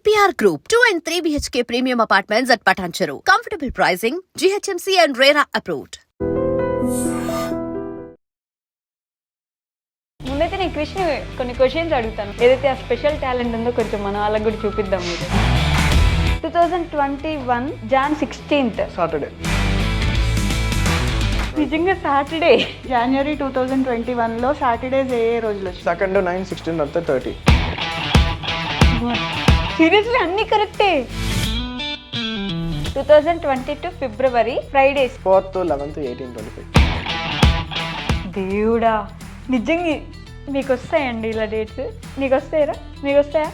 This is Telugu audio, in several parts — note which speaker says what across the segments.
Speaker 1: APR Group, 2 and 3 BHK premium apartments at Patancheru. Comfortable pricing, GHMC and RERA approved.
Speaker 2: ముందైతే నేను కృష్ణ కొన్ని క్వశ్చన్స్ అడుగుతాను. ఏదైతే ఆ స్పెషల్ టాలెంట్ ఉందో కొంచెం మన వాళ్ళకి కూడా చూపిద్దాం. మీరు 2021 Jan 16th
Speaker 3: సాటర్డే.
Speaker 2: నిజంగా సాటర్డే.
Speaker 4: జనవరి 2021లో సాటర్డేస్ ఏ రోజులు వచ్చాయి?
Speaker 3: 2nd 9 16 అంతే 30.
Speaker 2: సీరియస్లీ అన్ని కరెక్టే. 2022 ఫిబ్రవరి ఫ్రైడేస్.
Speaker 3: 4th 11th 18 25.
Speaker 2: దేవుడా, నిజంగా మీకు వస్తాయండి ఇలా డేట్స్? నీకు వస్తాయరా? మీకు వస్తాయా?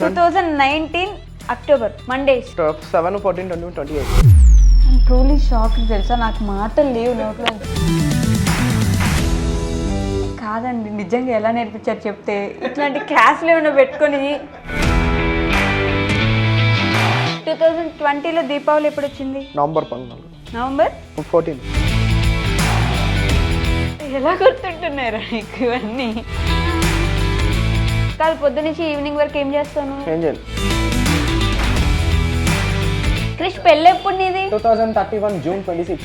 Speaker 2: 2019 అక్టోబర్ మండేస్.
Speaker 3: 7 14 20 28.
Speaker 2: ట్రూలీ షాక్ తెలుసా, నాకు మాటలు లేవు నోట్లో. కాదండి, నిజంగా ఎలా నేర్పించారు చెప్తే. ఇట్లాంటి క్లాసులు ఏమైనా పెట్టుకొని. 2020లో దీపావళి ఎప్పుడు వచ్చింది?
Speaker 3: నవంబర్ 14.
Speaker 2: నవంబర్
Speaker 3: 14.
Speaker 2: ఎలా గుర్తుంటున్నారా నీకు ఇవన్నీ? కాదు, పొద్దు నుంచి ఈవినింగ్ వరకు ఏం చేస్తాను?
Speaker 3: ఏం చేయాలి?
Speaker 2: క్రిష్ పెళ్ళి ఎప్పుడు నీది?
Speaker 3: 2031 జూన్ 26.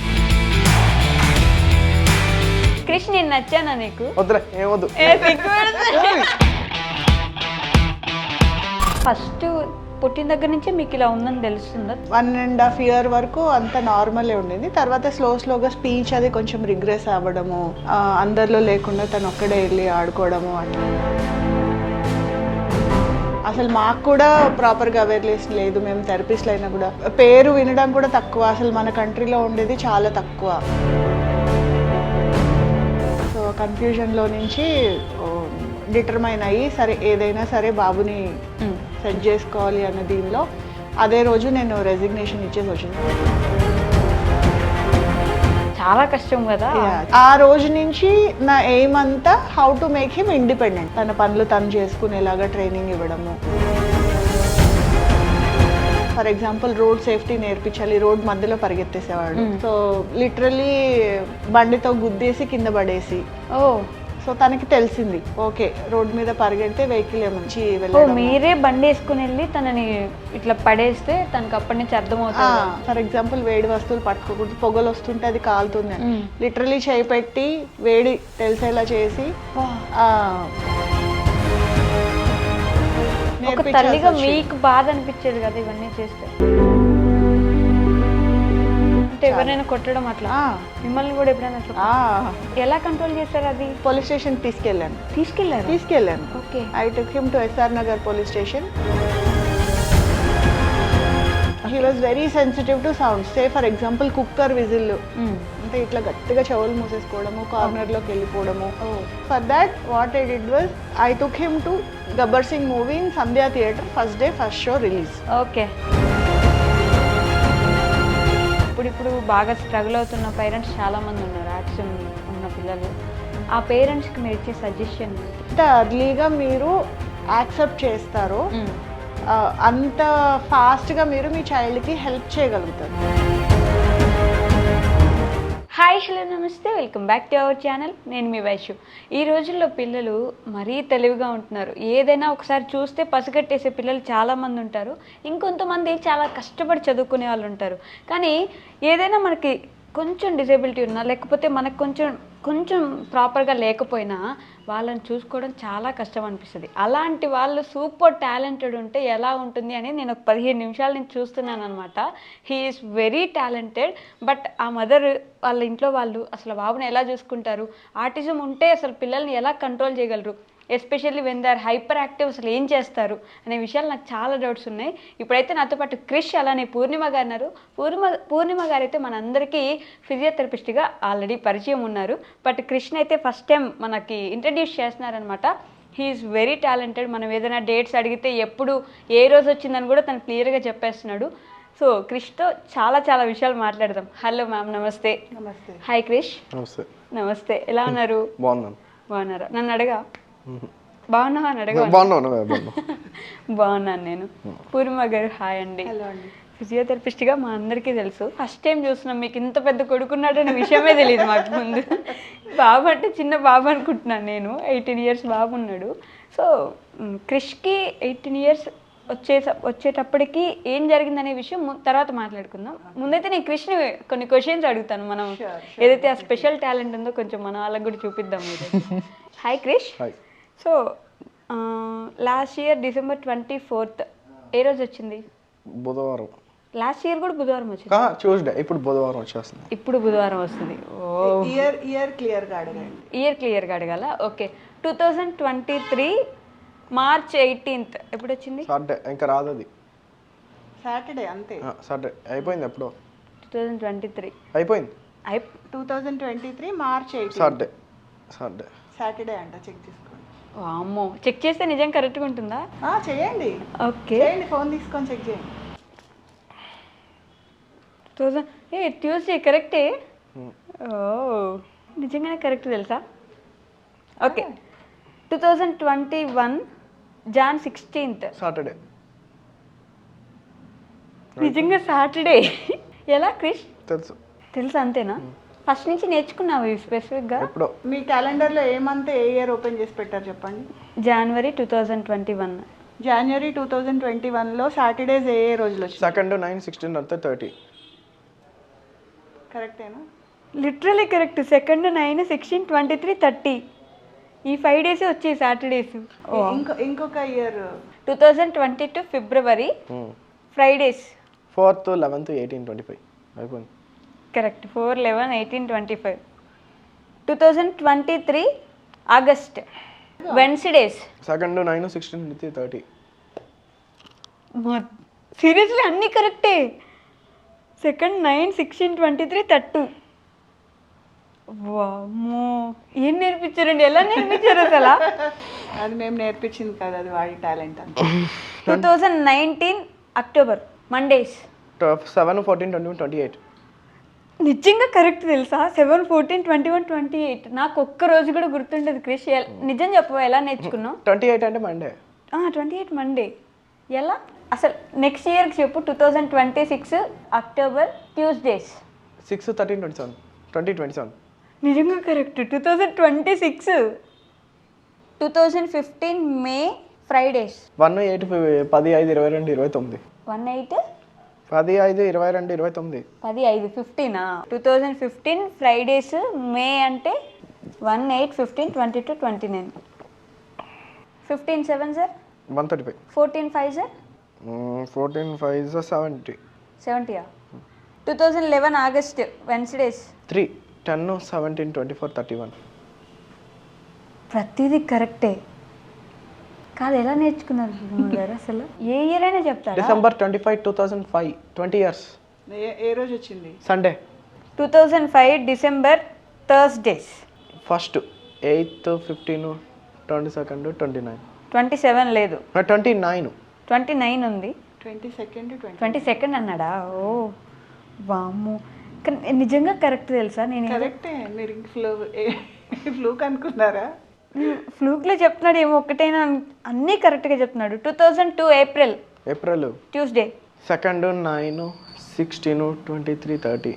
Speaker 2: క్రిష్ నేను నచ్చానా నీకు?
Speaker 3: వద్దులే, ఏమొద్దు.
Speaker 2: ఫస్ట్ పుట్టిన దగ్గర నుంచే మీకు ఇలా ఉందని తెలుస్తుందా?
Speaker 4: 1.5 year వరకు అంత నార్మలే ఉండేది. తర్వాత స్లోగా స్పీచ్ అది కొంచెం రిగ్రెస్ అవ్వడము, అందరిలో లేకుండా తను ఒక్కడే వెళ్ళి ఆడుకోవడము అట్లా. అసలు మాకు కూడా ప్రాపర్గా అవేర్నెస్ లేదు. మేము థెరపిస్ట్లు అయినా కూడా పేరు వినడం కూడా తక్కువ. అసలు మన కంట్రీలో ఉండేది చాలా తక్కువ. సో కన్ఫ్యూజన్లో నుంచి డిటర్మైన్ అయ్యి సరే ఏదైనా సరే బాబుని సెట్ చేసుకోవాలి అన్న దీనిలో అదే రోజు నేను రెసిగ్నేషన్ ఇచ్చేసి వచ్చింది.
Speaker 2: చాలా కష్టం కదా.
Speaker 4: ఆ రోజు నుంచి నా ఎయిమ్ అంతా how to make him independent. తన పనులు తను చేసుకునేలాగా ట్రైనింగ్ ఇవ్వడము. ఫర్ ఎగ్జాంపుల్ రోడ్ సేఫ్టీ నేర్పించాలి. రోడ్ మధ్యలో పరిగెత్తేసేవాడు. సో లిటరలీ బండితో గుద్దేసి కింద పడేసి. సో తనకి తెలిసింది ఓకే రోడ్ మీద పరిగెడితే వెహికల్ మంచి వెళ్ళడం.
Speaker 2: మీరే బండి వేసుకుని వెళ్ళి తనని ఇట్లా పడేస్తే తనకు అప్పటి నుంచి అర్థమవుతుంది.
Speaker 4: ఫర్ ఎగ్జాంపుల్ వేడి వస్తువులు పట్టుకోకూడదు, పొగలు వస్తుంటే అది కాలుతుంది అని లిటరలీ చేయి పెట్టి వేడి తెలిసేలా చేసి
Speaker 2: ఒక తల్లిగా మీకు బాధ అనిపించేది కదా ఇవన్నీ చేస్తే? ఎవరైనా కొట్టడం అట్లా మిమ్మల్ని కూడా ఎప్పుడైనా ఎలా కంట్రోల్ చేశారు? అది
Speaker 4: పోలీస్ స్టేషన్ తీసుకెళ్ళాను.
Speaker 2: Okay.
Speaker 4: I took him to SR Nagar police station. He was very sensitive to sound. Say for example cooker whistle అంటే ఇట్లా గట్టిగా చెవులు మూసేసుకోవడము, కార్నర్లోకి వెళ్ళిపోవడము. For that what I did was I took him to Gabbar Singh movie in Sandhya theatre. First day first show release.
Speaker 2: Okay. ఇప్పుడు బాగా స్ట్రగుల్ అవుతున్న పేరెంట్స్ చాలామంది ఉన్నారు, యాక్షన్ ఉన్న పిల్లలు. ఆ పేరెంట్స్కి మీరు ఇచ్చే సజెషన్?
Speaker 4: ఎంత అర్లీగా మీరు యాక్సెప్ట్ చేస్తారో అంత ఫాస్ట్గా మీరు మీ చైల్డ్కి హెల్ప్ చేయగలుగుతారు.
Speaker 2: హాయ్, హలో, నమస్తే, welcome back to our channel. నేను మీ వైషు. ఈ రోజుల్లో పిల్లలు మరీ తెలివిగా ఉంటున్నారు. ఏదైనా ఒకసారి చూస్తే పసిగట్టేసే పిల్లలు చాలామంది ఉంటారు. ఇంకొంతమంది చాలా కష్టపడి చదువుకునే వాళ్ళు ఉంటారు. కానీ ఏదైనా మనకి కొంచెం డిజేబిలిటీ ఉన్నా లేకపోతే మనకు కొంచెం ప్రాపర్గా లేకపోయినా వాళ్ళని చూసుకోవడం చాలా కష్టం అనిపిస్తుంది. అలాంటి వాళ్ళు సూపర్ టాలెంటెడ్ ఉంటే ఎలా ఉంటుంది అని నేను ఒక 15 నిమిషాల నుంచి చూస్తున్నాను అనమాట. He is very talented. But ఆ మదర్ వాళ్ళ ఇంట్లో వాళ్ళు అసలు బాబుని ఎలా చూసుకుంటారు, ఆటిజం ఉంటే అసలు పిల్లల్ని ఎలా కంట్రోల్ చేయగలరు, especially when they are hyperactive అసలు ఏం చేస్తారు అనే విషయాలు నాకు చాలా డౌట్స్ ఉన్నాయి. ఇప్పుడైతే నాతో పాటు క్రిష్ అలానే పూర్ణిమ గారు ఉన్నారు. పూర్ణిమ గారు అయితే మనందరికీ ఫిజియోథెరపిస్ట్గా ఆల్రెడీ పరిచయం ఉన్నారు. బట్ క్రిష్ని అయితే ఫస్ట్ టైం మనకి ఇంట్రడ్యూస్ చేస్తున్నారనమాట. He is very talented. మనం ఏదైనా డేట్స్ అడిగితే ఎప్పుడు ఏ రోజు వచ్చిందని కూడా తను క్లియర్గా చెప్పేస్తున్నాడు. సో క్రిష్తో చాలా విషయాలు మాట్లాడదాం. హలో మ్యామ్, నమస్తే.
Speaker 4: నమస్తే.
Speaker 2: హాయ్ క్రిష్. నమస్తే. ఎలా ఉన్నారు? బాగున్నారా? నన్ను అడగా బాగున్నావా అని అడగా? బాగున్నాను నేను. పూర్ణిమ గారు హాయ్ అండి. ఫిజియోథెరపిస్ట్గా మా అందరికీ తెలుసు. ఫస్ట్ టైం చూస్తున్నాం, మీకు ఇంత పెద్ద కొడుకున్నాడనే విషయమే తెలియదు మాకు ముందు. బాబు అంటే చిన్న బాబు అనుకుంటున్నాను నేను. 18 years బాబు ఉన్నాడు. సో క్రిష్కి 18 ఇయర్స్ వచ్చేటప్పటికి ఏం జరిగిందనే విషయం తర్వాత మాట్లాడుకుందాం. ముందైతే నేను క్రిష్ని కొన్ని క్వశ్చన్స్ అడుగుతాను. మనం ఏదైతే ఆ స్పెషల్ టాలెంట్ ఉందో కొంచెం మన వాళ్ళకి కూడా చూపిద్దాం. Hi Krish. So last year December 24th ఏ రోజు వచ్చింది?
Speaker 3: బుధవారం.
Speaker 2: లాస్ట్ ఇయర్ కూడా బుధవారం వచ్చింది.
Speaker 3: ట్యూస్డే. ఇప్పుడు బుధవారం వచ్చేస్తుంది.
Speaker 2: ఇప్పుడు బుధవారం వస్తుంది.
Speaker 4: ఇయర్ క్లియర్గా అడగండి.
Speaker 2: ఇయర్ క్లియర్గా అడగాల. ఓకే. 2023 March 18th ఎప్పుడు వచ్చింది?
Speaker 3: సాటర్డే. ఇంకా రాదు అది.
Speaker 4: సాటర్డే అంతే.
Speaker 3: సాటర్డే అయిపోయింది ఎప్పుడో.
Speaker 2: 2023
Speaker 3: అయిపోయింది.
Speaker 4: 2023 March 18.
Speaker 3: సాటర్డే.
Speaker 4: సాటర్డే అంట. చెక్ చేసుకోండి.
Speaker 2: అమ్మో, చెక్ చేస్తే నిజం కరెక్ట్గా ఉంటుందా?
Speaker 4: చేయండి.
Speaker 2: ఓకే,
Speaker 4: చేయండి, ఫోన్ తీసుకొని చెక్ చేయండి.
Speaker 2: ట్యూస్డే కరెక్టే. ఓ, నిజంగానే కరెక్ట్ తెలుసా? ఓకే. 2021 Jan 16th
Speaker 3: Saturday.
Speaker 2: నిజంగా సాటర్డే. ఎలా క్రిష్?
Speaker 3: తెలుసు
Speaker 2: అంతేనా? ఫస్ట్ నుంచి నేర్చుకున్నావు స్పెసిఫిక్గా?
Speaker 3: ఎప్పుడో.
Speaker 4: మీ క్యాలెండర్లో ఏ మంత్ ఏ ఇయర్ ఓపెన్ చేసి పెట్టారు చెప్పండి.
Speaker 2: January 2021.
Speaker 4: January 2021లో సాటర్డేస్ ఏ రోజులు వచ్చాయి?
Speaker 3: 2, 9, 16 అంతా 30.
Speaker 4: కరెక్టేనా?
Speaker 2: Literally correct. 2, 9, 16, 23, 30 ఈ 5 డేస్ వచ్చాయి సాటర్డేస్.
Speaker 4: ఇంకొక year
Speaker 2: 2022 February Fridays.
Speaker 3: 4th, 11th, 18, 25 అయిపోయింది.
Speaker 2: కరెక్ట్. 4, 11, 18, 25. 2023 August Wednesdays.
Speaker 3: 2, 9, 16, 30.
Speaker 2: సీరియస్లీ అన్నీ కరెక్టే. 2, 9, 16, 23, 30. వామ్మో, ఏం నేర్పించారండి? ఎలా నేర్పించారు అసలు?
Speaker 4: అది మేము నేర్పించింది కదా, అది వాడి టాలెంట్.
Speaker 2: 2019 October Mondays.
Speaker 3: 7, 14, 21, 28.
Speaker 2: నిజంగా కరెక్ట్ తెలుసా? 7, 14, 21, 28 నాకు ఒక్క రోజు కూడా గుర్తుండదు క్రిష్. నిజం చెప్పవా, ఎలా నేర్చుకున్నావు?
Speaker 3: 28 అంటే మండే.
Speaker 2: 28 మండే. ఎలా అసలు? నెక్స్ట్ ఇయర్కి చెప్పు. 2026 October ట్యూస్డేస్.
Speaker 3: 6, 13, 27, 2027.
Speaker 2: నిజంగా కరెక్ట్. 2026 2015 May Fridays.
Speaker 3: 1, 8, 10, 5, 22, 29.
Speaker 2: 1, 8,
Speaker 3: 10, 5, 22, 29.
Speaker 2: 10, 5, 15. 2015 ఫ్రైడేస్. మే అంటే 1, 8, 15, 22, 29. 15 7 సార్
Speaker 3: 135.
Speaker 2: 14 5 సార్
Speaker 3: 14, 5, 70.
Speaker 2: 70. 2011 August Wednesdays.
Speaker 3: 3, 10, 17, 24, 31.
Speaker 2: ప్రతిదీ కరెక్టే. కాదు, ఎలా నేర్చుకున్నారు గారు అసలు? ఏ ఇయర్ అయినా చెప్తారా?
Speaker 3: December 25, 2005. 20 years.
Speaker 4: ఏ రోజు వచ్చింది?
Speaker 3: Sunday.
Speaker 2: 2005 December Thursdays.
Speaker 3: 1st, 8th, 15, 22, 29.
Speaker 2: 27 లేదు,
Speaker 3: 29.
Speaker 2: 29 ఉంది.
Speaker 4: 22nd
Speaker 2: అన్నాడా? ఓ వాము, నిజంగా కరెక్ట్ తెలుసా? నేను
Speaker 4: కరెక్టే. మీరు ఫ్లూక్ అనుకున్నారా?
Speaker 2: ఫ్లూక్లో చెప్తున్నాడు ఏమో, ఒకటైనా అన్నీ కరెక్ట్గా చెప్తున్నాడు. 2002 ఏప్రిల్ ట్యూస్డే.
Speaker 3: 2, 9, 16, 23, 30.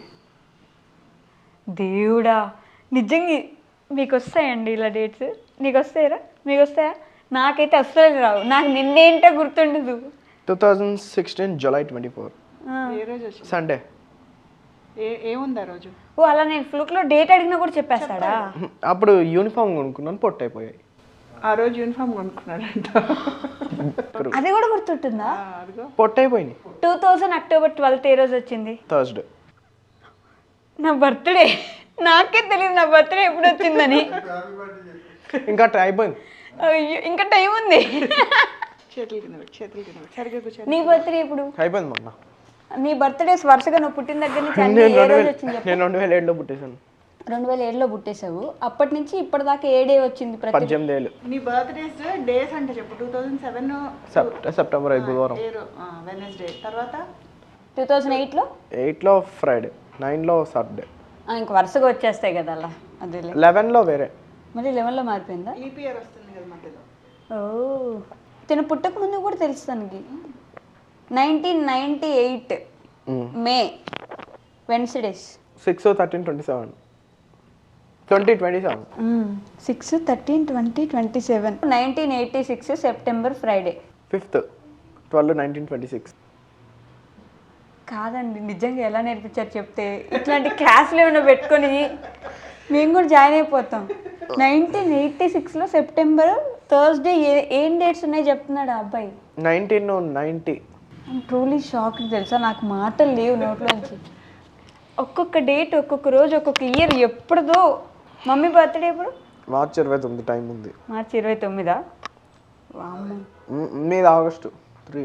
Speaker 2: దేవుడా, నిజంగా మీకు వస్తాయండి ఇలా డేట్స్? నీకు వస్తాయరా? మీకు వస్తాయా? నాకైతే అస్సలు రావు. నాకు నిన్నేంటో గుర్తుండదు.
Speaker 3: 2016 July 24.
Speaker 4: ఏ రోజు వచ్చింది?
Speaker 3: సండే.
Speaker 4: ఏముంది ఆ రోజు?
Speaker 2: ఓ, అలా నేను ఫ్లూక్లో డేట్ అడిగినా కూడా చెప్పేస్తాడా?
Speaker 3: అప్పుడు యూనిఫామ్ కొనుక్కున్నాను, పొట్టయిపోయాయి.
Speaker 4: ఆ రోజు యూనిఫామ్ కొనుక్కున్నాడంట.
Speaker 2: అది కూడా గుర్తుంటుందా?
Speaker 3: పొట్టయిపోయింది.
Speaker 2: 2000 October 12th ఏ రోజు వచ్చింది?
Speaker 3: థర్స్డే.
Speaker 2: నా బర్త్డే. నాకే తెలియదు నా బర్త్డే ఎప్పుడు వచ్చిందని.
Speaker 3: ఇంకా అయిపోయింది.
Speaker 2: అయ్యో, ఇంకా టైం ఉంది.
Speaker 4: చేతులు కింద సరిగ్గా కూర్చో.
Speaker 2: నీ బర్త్డే ఎప్పుడు
Speaker 3: అయిపోయింది మొన్న.
Speaker 2: నీ బర్త్డేస్ వరుసగా నువ్వు పుట్టిన దగ్గర నుంచి అన్ని ఏ రోజు వచ్చింది చెప్పు?
Speaker 3: నేను 2007లో పుట్టేశాను.
Speaker 2: 2007లో పుట్టేశావు. అప్పటి నుంచి ఇప్పటిదాకా ఏ డే వచ్చింది?
Speaker 3: 18 ఏళ్ళు.
Speaker 4: నీ బర్త్డేస్ డేస్ అంటే చెప్పు. 2007
Speaker 3: సెప్టెంబర్ 5 బుధవారం.
Speaker 4: వెనస్డే. తర్వాత
Speaker 2: 2008లో
Speaker 3: 8లో ఫ్రైడే, 9లో సాటర్డే.
Speaker 2: ఇంక వరుసగా వచ్చేస్తాయి కదా అలా. అదే
Speaker 3: 11లో వేరే.
Speaker 2: మళ్ళీ 11లో మారిపోయిందా?
Speaker 4: ఈపీఆర్ వస్తుంది కదా మధ్యలో.
Speaker 2: ఓ, తిన పుట్టక ముందు కూడా తెలుసు తనకి. 1998 మే వెన్స్డేస్.
Speaker 3: 6, 13, 27. 2027.
Speaker 2: 6, 13, 20, 27. 1986 September Friday.
Speaker 3: 5th 12 1926.
Speaker 2: కాదండి, నిజంగా ఎలా నేర్పించారు చెప్తే. ఇట్లాంటి క్లాసులు ఏమైనా పెట్టుకొని మేము కూడా జాయిన్ అయిపోతాం. 1986లో సెప్టెంబర్ థర్స్డే. ఏం డేట్స్ ఉన్నాయి చెప్తున్నాడు ఆ అబ్బాయి.
Speaker 3: 1990.
Speaker 2: ట్రూలీ షాక్ తెలుసా, నాకు మాటలు లేవు నోట్లోంచి. ఒక్కొక్క డేట్, ఒక్కొక్క రోజు, ఒక్కొక్క ఇయర్ ఎప్పుడుదో. మమ్మీ బర్త్డే ఎప్పుడు?
Speaker 3: మార్చి 29 టైం ఉంది.
Speaker 2: మార్చి 29. వామ్మో.
Speaker 3: మీది ఆగస్టు 3.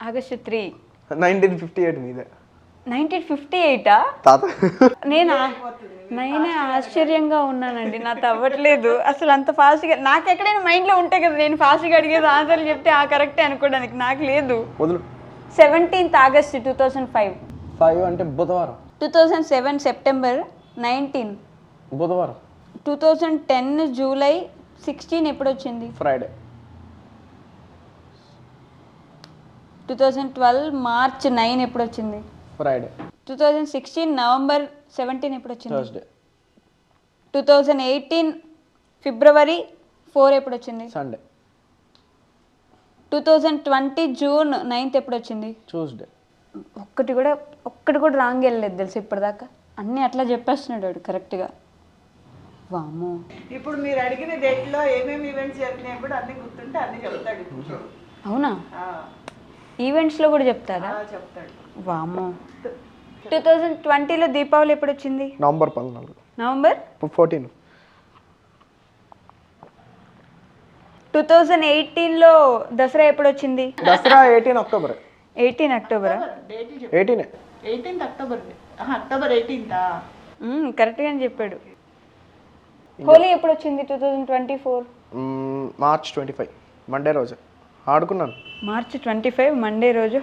Speaker 2: ఆగస్టు 3.
Speaker 3: 1958 మీదే.
Speaker 2: 1958
Speaker 3: తాత.
Speaker 2: నేనే ఆశ్చర్యంగా ఉన్నానండి, నాతో అవ్వట్లేదు అసలు అంత ఫాస్ట్గా. నాకు ఎక్కడైనా మైండ్లో ఉంటాయి కదా, నేను ఫాస్ట్గా అడిగేది ఆన్సర్లు చెప్తే ఆ కరెక్టే అనుకోవడానికి. నాకు లేదు.
Speaker 3: వదులు.
Speaker 2: 17th August 2005.
Speaker 3: 5 అంటే బుధవారం.
Speaker 2: 2007 సెప్టెంబర్ 19.
Speaker 3: బుధవారం.
Speaker 2: 2010 జూలై 16 ఎప్పుడు వచ్చింది?
Speaker 3: ఫ్రైడే.
Speaker 2: 2012 మార్చ్ 9 ఎప్పుడు వచ్చింది?
Speaker 3: ఫ్రైడే.
Speaker 2: 2016 నవంబర్ 17 ఎప్పుడు వచ్చింది?
Speaker 3: థర్స్డే.
Speaker 2: 2018 ఫిబ్రవరి 4 ఎప్పుడు వచ్చింది?
Speaker 3: సండే.
Speaker 2: 2020 జూన్ 9 ఎప్పుడు వచ్చింది?
Speaker 3: ట్యూస్డే.
Speaker 2: ఒక్కటి కూడా రాంగ్ వెళ్ళలేదు తెలుసు ఇప్పటిదాకా. అన్నీ అట్లా చెప్పేస్తున్నాడు వాడు కరెక్ట్గా. వామ్మో.
Speaker 4: ఇప్పుడు మీరు అడిగిన డేట్లో ఏమేమి ఈవెంట్స్ జరిగినాయి కూడా అన్ని గుర్తుంటే అన్ని చెప్తాడు.
Speaker 2: అవునా? ఈవెంట్స్లో కూడా చెప్తారా?
Speaker 4: చెప్తాడు.
Speaker 2: వామ్మో. 2020లో దీపావళి ఎప్పుడు వచ్చింది?
Speaker 3: నవంబర్ 14.
Speaker 2: నవంబర్
Speaker 3: 14.
Speaker 2: 2018లో దసరా ఎప్పుడు వచ్చింది?
Speaker 3: Dasara 18 October.
Speaker 2: 18 అక్టోబరా?
Speaker 3: 18.
Speaker 4: 18th October. October 18th.
Speaker 2: కరెక్ట్గానే చెప్పాడు. హోలీ ఎప్పుడు వచ్చింది? 2024.
Speaker 3: మార్చ్ 25 మండే రోజు ఆడుకున్నాను.
Speaker 2: మార్చ్ 25 మండే రోజు.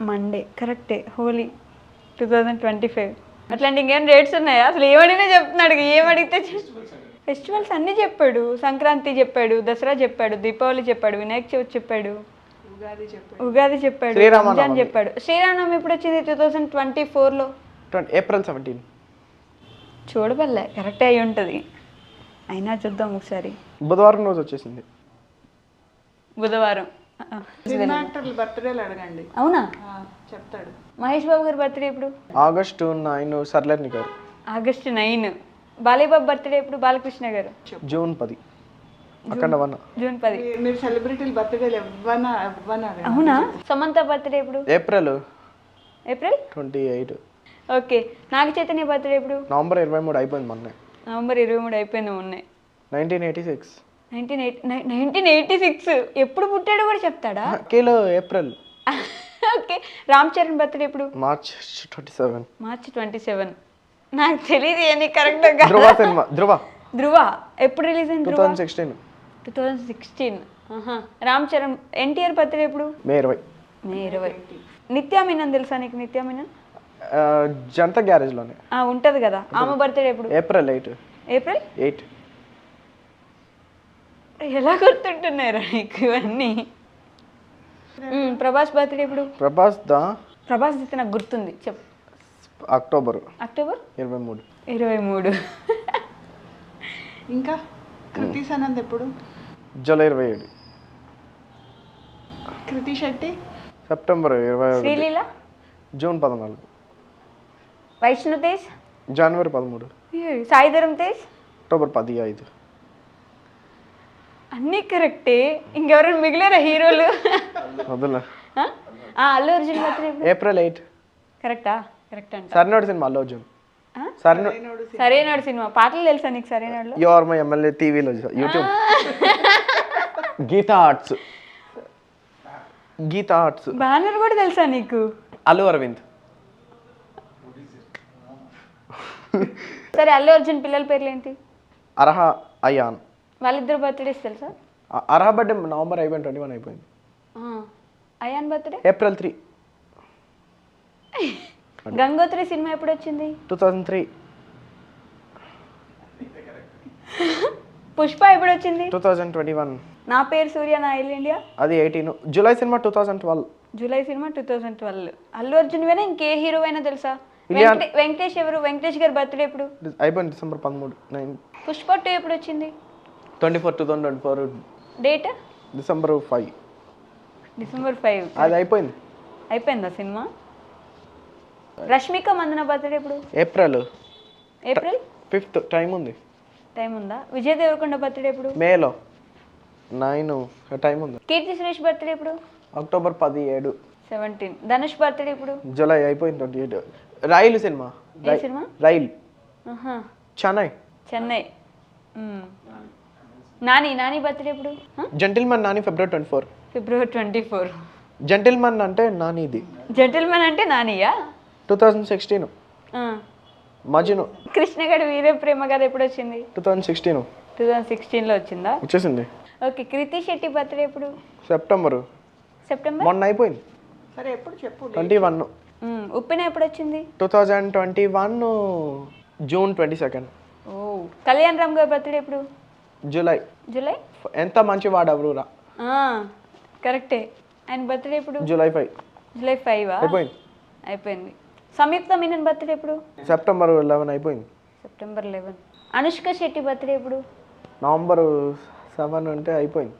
Speaker 2: మండే కరెక్టే. హోలీ 2025. అట్లాంటి ఇంకేం డేట్స్ ఉన్నాయా? అసలు ఏమడిగినా చెప్తున్నాడు. ఏమడిగితే ఫెస్టివల్స్ అన్నీ చెప్పాడు. సంక్రాంతి చెప్పాడు, దసరా చెప్పాడు, దీపావళి చెప్పాడు, వినాయక చవితి చెప్పాడు, ఉగాది చెప్పాడు, రంజాన్ చెప్పాడు. శ్రీరామనవమి ఎప్పుడు వచ్చింది? 2024లో.
Speaker 3: ఏప్రిల్ 17.
Speaker 2: చూడబల్లే కరెక్టే అయి ఉంటుంది. అయినా చూద్దాం ఒకసారి.
Speaker 3: బుధవారం రోజు వచ్చేసింది.
Speaker 2: బుధవారం.
Speaker 4: సినిమా యాక్టర్ల బర్త్డేలు అడగండి.
Speaker 2: అవునా?
Speaker 4: చెప్తాడు.
Speaker 2: మహేష్ బాబు గారి బర్త్డే ఎప్పుడు?
Speaker 3: ఆగస్టు 9 సర్లేని గారు.
Speaker 2: ఆగస్టు 9. బాలయ్య బాబు బర్త్డే ఎప్పుడు? బాలకృష్ణ గారు.
Speaker 3: జూన్ 10. అక్కడ 1.
Speaker 2: జూన్ 10.
Speaker 4: మీరు సెలబ్రిటీల బర్త్డేలు ఇవ్వనా?
Speaker 2: అవునా? సమంత బర్త్డే ఎప్పుడు?
Speaker 3: April
Speaker 2: 28.
Speaker 3: 28.
Speaker 2: Okay. Naga Chaitanya birthday ఎప్పుడు?
Speaker 3: నవంబర్ 23 అయిపోయింది మొన్నే.
Speaker 2: నవంబర్ 23 అయిపోయింది మొన్నే.
Speaker 3: 1986.
Speaker 2: 1986 ఎప్పుడు పుట్టాడో కూడా చెప్తాడా?
Speaker 3: Khelo April.
Speaker 2: Okay. Ram Charan birthday ఎప్పుడు?
Speaker 3: మార్చ్ 27.
Speaker 2: మార్చ్ 27. నాకు తెలియదు ఏంటి కరెక్ట్గా.
Speaker 3: ధ్రువ సినిమా.
Speaker 2: ధ్రువ ఎప్పుడు రిలీజ్ అయింది?
Speaker 3: 2016.
Speaker 2: 2016. రామ్ చరణ్. ఎన్టీఆర్ బర్త్డే ఎప్పుడు?
Speaker 3: మే 20.
Speaker 2: మే 20. నిత్యా మీనన్ తెలుసా నీకు? నిత్యా మీనన్
Speaker 3: జనతా గ్యారేజ్లోనే
Speaker 2: ఉంటుంది కదా. ఆమె బర్త్డే ఎప్పుడు?
Speaker 3: ఏప్రిల్ 8.
Speaker 2: ఏప్రిల్
Speaker 3: 8.
Speaker 2: ఎలా గుర్తుంటున్నారా నీకు ఇవన్నీ? ప్రభాస్ బర్త్డే ఎప్పుడు?
Speaker 3: ప్రభాస్
Speaker 2: అయితే నాకు గుర్తుంది, చెప్పు.
Speaker 3: అక్టోబర్
Speaker 2: 23.
Speaker 3: 23.
Speaker 4: ఇంకా కృతి సనంద్ ఎప్పుడు?
Speaker 3: జూలై 27.
Speaker 4: కృతి శెట్టి
Speaker 3: సెప్టెంబర్ 21.
Speaker 2: శ్రీలీల
Speaker 3: జూన్ 14.
Speaker 2: వైష్ణు తేజ్
Speaker 3: జనవరి 13.
Speaker 2: సాయిధరం తేజ్
Speaker 3: అక్టోబర్ 15.
Speaker 2: అన్నీ కరెక్టే. ఇంకెవరైనా మిగిలేరా హీరోలు?
Speaker 3: వద్దులే.
Speaker 2: అల్లు అర్జున్ బర్త్డే ఎప్పుడు?
Speaker 3: ఏప్రిల్ 8.
Speaker 2: కరెక్టా? కరెక్ట్ అంట.
Speaker 3: సరైనోడు సినిమా అల్లు అర్జున్.
Speaker 2: సరైనోడు సినిమా. పాటలు తెలుసా నీకు సరైనోడులో?
Speaker 3: యు ఆర్ మై ఎమ్మెల్యే టీవీలో యూట్యూబ్. గీతా ఆర్ట్స్.
Speaker 2: బ్యానర్ కూడా తెలుసా నీకు?
Speaker 3: అల్లు అరవింద్.
Speaker 2: సరే, అల్లు అర్జున్ పిల్లల పేర్లు ఏంటి?
Speaker 3: అర్హ, అయాన్.
Speaker 2: వాళ్ళిద్దరు బర్త్డేస్ తెలుసా?
Speaker 3: అర్హ బర్త్డే నవంబర్ 21 అయిపోయింది.
Speaker 2: Ayaan birthday
Speaker 3: April 3.
Speaker 2: Gangotri cinema ఎప్పుడు వచ్చింది?
Speaker 3: 2003.
Speaker 2: పుష్ప ఎప్పుడు వచ్చింది?
Speaker 3: 2021.
Speaker 2: నా పేరు సూర్య నా ఇల్లు ఇండియా
Speaker 3: అది 18. July cinema 2012.
Speaker 2: July cinema 2012. Allu Arjun వేనా ఇంకే హీరో అయినా తెలుసా? వెంకటేష్ ఎవరు? వెంకటేష్ గారి బర్త్డే ఎప్పుడు?
Speaker 3: అయిపోయింది December 13 9
Speaker 2: పుష్ప 2 ఎప్పుడు వచ్చింది?
Speaker 3: 2024
Speaker 2: డేట్
Speaker 3: December 5
Speaker 2: December 5.
Speaker 3: అది అయిపోయింది.
Speaker 2: అయిపోయిందా సినిమా? రష్మిక మందన బర్త్డే ఎప్పుడు?
Speaker 3: ఏప్రిల్ 5th టైం ఉంది.
Speaker 2: టైం ఉందా? విజయ్ దేవరకొండ బర్త్డే ఎప్పుడు?
Speaker 3: మేలో 9 టైం ఉంది.
Speaker 2: కీర్తి సురేష్ బర్త్డే ఎప్పుడు?
Speaker 3: అక్టోబర్ 17
Speaker 2: 17. ధనుష్ బర్త్డే ఎప్పుడు?
Speaker 3: జూలై అయిపోయింది 28. రైలు సినిమా.
Speaker 2: ఏ సినిమా?
Speaker 3: రైల్
Speaker 2: ఆహా,
Speaker 3: చెన్నై.
Speaker 2: నాని బర్త్డే ఎప్పుడు?
Speaker 3: Gentleman Nani February 24.
Speaker 2: ఫిబ్రవరి 24.
Speaker 3: జెంటిల్మన్ అంటే నానిది
Speaker 2: జెంటిల్మెన్ అంటే నానియా?
Speaker 3: 2016. మజ్ను
Speaker 2: కృష్ణగడ వీర ప్రేమ కథ ఎప్పుడు వచ్చింది?
Speaker 3: 2016
Speaker 2: 2016లో వచ్చిందా?
Speaker 3: వచ్చేసింది.
Speaker 2: ఓకే. కృతి శెట్టి బర్త్డే ఎప్పుడు?
Speaker 3: సెప్టెంబర్ మొన్న అయిపోయింది.
Speaker 4: సరే ఎప్పుడు చెప్పు.
Speaker 3: 21.
Speaker 2: ఉప్పెన ఎప్పుడు వచ్చింది?
Speaker 3: 2021 June 22.
Speaker 2: ఓ. కళ్యాణ్ రామ్ గారి బర్త్డే ఎప్పుడు?
Speaker 3: జూలై. ఎంత మంచి వాడవరురా.
Speaker 2: కరెక్టే. ఆయన బర్త్డే ఎప్పుడు?
Speaker 3: జూలై 5.
Speaker 2: జూలై 5 అయిపోయింది. సంయుక్త మీనన్ బర్త్డే ఎప్పుడు?
Speaker 3: September 11 అయిపోయింది.
Speaker 2: సెప్టెంబర్ 11. అనుష్క శెట్టి బర్త్డే ఎప్పుడు?
Speaker 3: November 7 అంటే అయిపోయింది.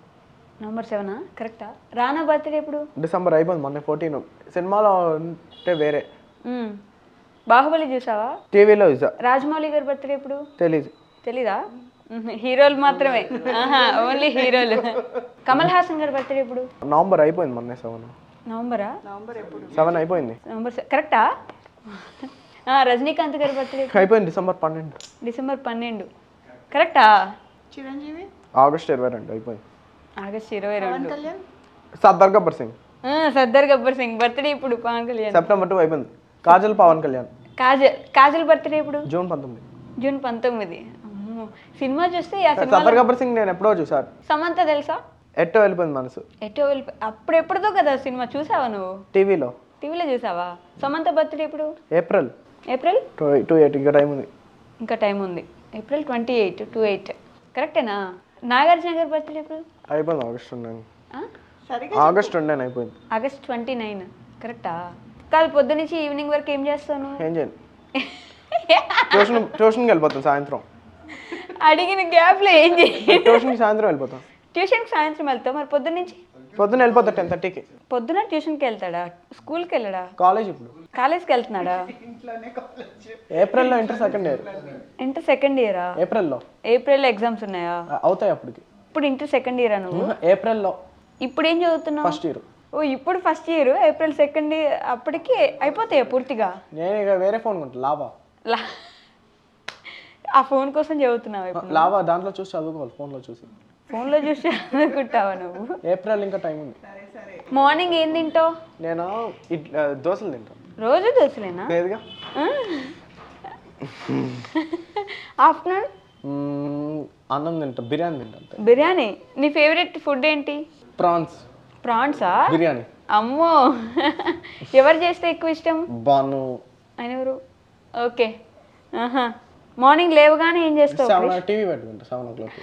Speaker 2: నవంబర్ 7 కరెక్టా? రానా బర్త్డే ఎప్పుడు?
Speaker 3: December అయిపోయింది మొన్న 14. సినిమాలో అంటే వేరే.
Speaker 2: బాహుబలి చూసావా?
Speaker 3: టీవీలో చూసా.
Speaker 2: రాజమౌళి గారి బర్త్డే ఎప్పుడు?
Speaker 3: తెలీదా?
Speaker 2: హీరోలు మాత్రమే. ఓన్లీ హీరోలు. కమల్ హాసన్ గారి బర్త్డే ఎప్పుడు?
Speaker 3: నవంబర్ అయిపోయింది మొన్న 7.
Speaker 2: నవంబర్
Speaker 3: 7 అయిపోయింది.
Speaker 2: కరెక్టా? రజనీకాంత్ గారి బర్త్డే
Speaker 3: అయిపోయింది December 12.
Speaker 2: డిసెంబర్ 12 కరెక్టా?
Speaker 4: చిరంజీవి
Speaker 3: August 22 అయిపోయింది.
Speaker 2: ఆగస్ట్ 22.
Speaker 4: కళ్యాణ్
Speaker 3: సర్దార్ గబ్బర్ సింగ్.
Speaker 2: సర్దార్ గబ్బర్ సింగ్ బర్త్డే ఇప్పుడు. పవన్ కళ్యాణ్
Speaker 3: September 2 అయిపోయింది. కాజల్ పవన్ కళ్యాణ్.
Speaker 2: కాజల్ బర్త్డే ఇప్పుడు?
Speaker 3: జూన్ 19.
Speaker 2: జూన్ 19. అమ్మో, సినిమా చూస్తే
Speaker 3: సర్దార్ గబ్బర్ సింగ్ నేను ఎప్పుడో చూసాను.
Speaker 2: సమంత తెలుసా?
Speaker 3: ఎట్టో వెళ్ళిపోయింది మనసు.
Speaker 2: అప్పుడు ఎప్పుడుదో కదా సినిమా. చూసావా నువ్వు? టీవీలో చూసావా? సమంత బర్త్డే ఇప్పుడు?
Speaker 3: ఏప్రిల్ 28. ఇంకా టైం ఉంది.
Speaker 2: ఏప్రిల్ 28 కరెక్టేనా? నాగార్జున గారి బర్త్డే ఎప్పుడు?
Speaker 3: అయిపోయింది ఆగస్ట్ 29 అయిపోయింది.
Speaker 2: ఆగస్ట్ 29 కరెక్టా? కాదు, పొద్దు నుంచి ఈవినింగ్ వరకు ఏం చేస్తాను?
Speaker 3: ఏం చేయను. ట్యూషన్కి వెళ్ళిపోతాను సాయంత్రం.
Speaker 2: అడిగిన గ్యాప్లో ఏం చేయి?
Speaker 3: ట్యూషన్కి సాయంత్రం వెళ్ళిపోతాను.
Speaker 2: ట్యూషన్కి సాయంత్రం వెళ్తావు. మరి పొద్దున్న నుంచి?
Speaker 3: పొద్దున్న వెళ్ళిపోతా 10:30కి.
Speaker 2: పొద్దున ట్యూషన్కి వెళ్తాడా? స్కూల్కి వెళ్ళడా?
Speaker 3: కాలేజ్. ఇప్పుడు
Speaker 2: కాలేజ్కి వెళ్తున్నాడా?
Speaker 3: ఏప్రిల్లో inter second year.
Speaker 2: Inter second ఇయరా? ఏప్రిల్లో ఎగ్జామ్స్ ఉన్నాయా?
Speaker 3: అవుతాయి అప్పటికి.
Speaker 2: ఇప్పుడు ఇంటర్ సెకండ్ ఇయరా నువ్వు?
Speaker 3: ఏప్రిల్లో.
Speaker 2: ఇప్పుడు ఏం చదువుతున్నావు?
Speaker 3: First year.
Speaker 2: ఓ, ఇప్పుడు first year. April second year అప్పటికి అయిపోతాయా పూర్తిగా?
Speaker 3: నేను ఇక వేరే ఫోన్ కొంటా.
Speaker 2: ఆ ఫోన్ కోసం చదువుతున్నావా ఇప్పుడు?
Speaker 3: దాంట్లో చూసి చదువుకోవాలి. ఫోన్లో చూసి
Speaker 2: చదువుకుంటావా నువ్వు?
Speaker 3: ఏప్రిల్ ఇంకా టైం ఉంది.
Speaker 2: మార్నింగ్ ఏం తింటావు?
Speaker 3: నేను దోశలు తింటాను.
Speaker 2: రోజు దోశలేనా?
Speaker 3: లేదుగా.
Speaker 2: ఆఫ్టర్నూన్
Speaker 3: అన్నం తింటా. బిర్యానీ తింటా.
Speaker 2: బిర్యానీ. నీ ఫేవరెట్ ఫుడ్ ఏంటి? ప్రాన్సా?
Speaker 3: బిర్యానీ.
Speaker 2: అమ్మో, ఎవరు చేస్తే ఎక్కువ ఇష్టం?
Speaker 3: బాను.
Speaker 2: ఆయన ఎవరు? ఓకే. మార్నింగ్ లేవగానే ఏం చేస్తావు?
Speaker 3: టీవీ పెట్టుకుంటా 7 o'clock.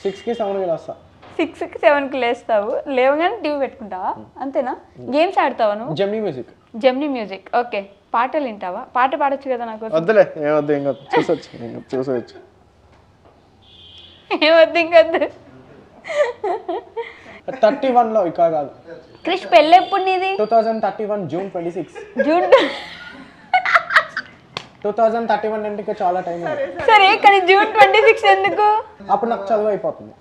Speaker 3: 6కి 7కి వస్తా.
Speaker 2: 6కి 7కి లేస్తావు. లేవగానే టీవీ పెట్టుకుంటావా? అంతేనా? గేమ్స్ ఆడతావా నువ్వు? Gemini music. ఓకే. పాటలు వింటావా? పాట పాడొచ్చు కదా నాకు.
Speaker 3: వద్దులే, ఏమొద్దు. ఇంకా చూసొచ్చు.
Speaker 2: ఏమొద్దు, ఇంకొద్దు.
Speaker 3: 31లో ఇక కాదు.
Speaker 2: క్రిష్ పెళ్ళి ఎప్పుడు నీది?
Speaker 3: 2031 June 26.
Speaker 2: జూన్
Speaker 3: 2031 అంటే ఇంకా చాలా టైం ఉంది.
Speaker 2: సరే, కానీ June 26 ఎందుకు?
Speaker 3: అప్పుడు నాకు చదువు అయిపోతుంది.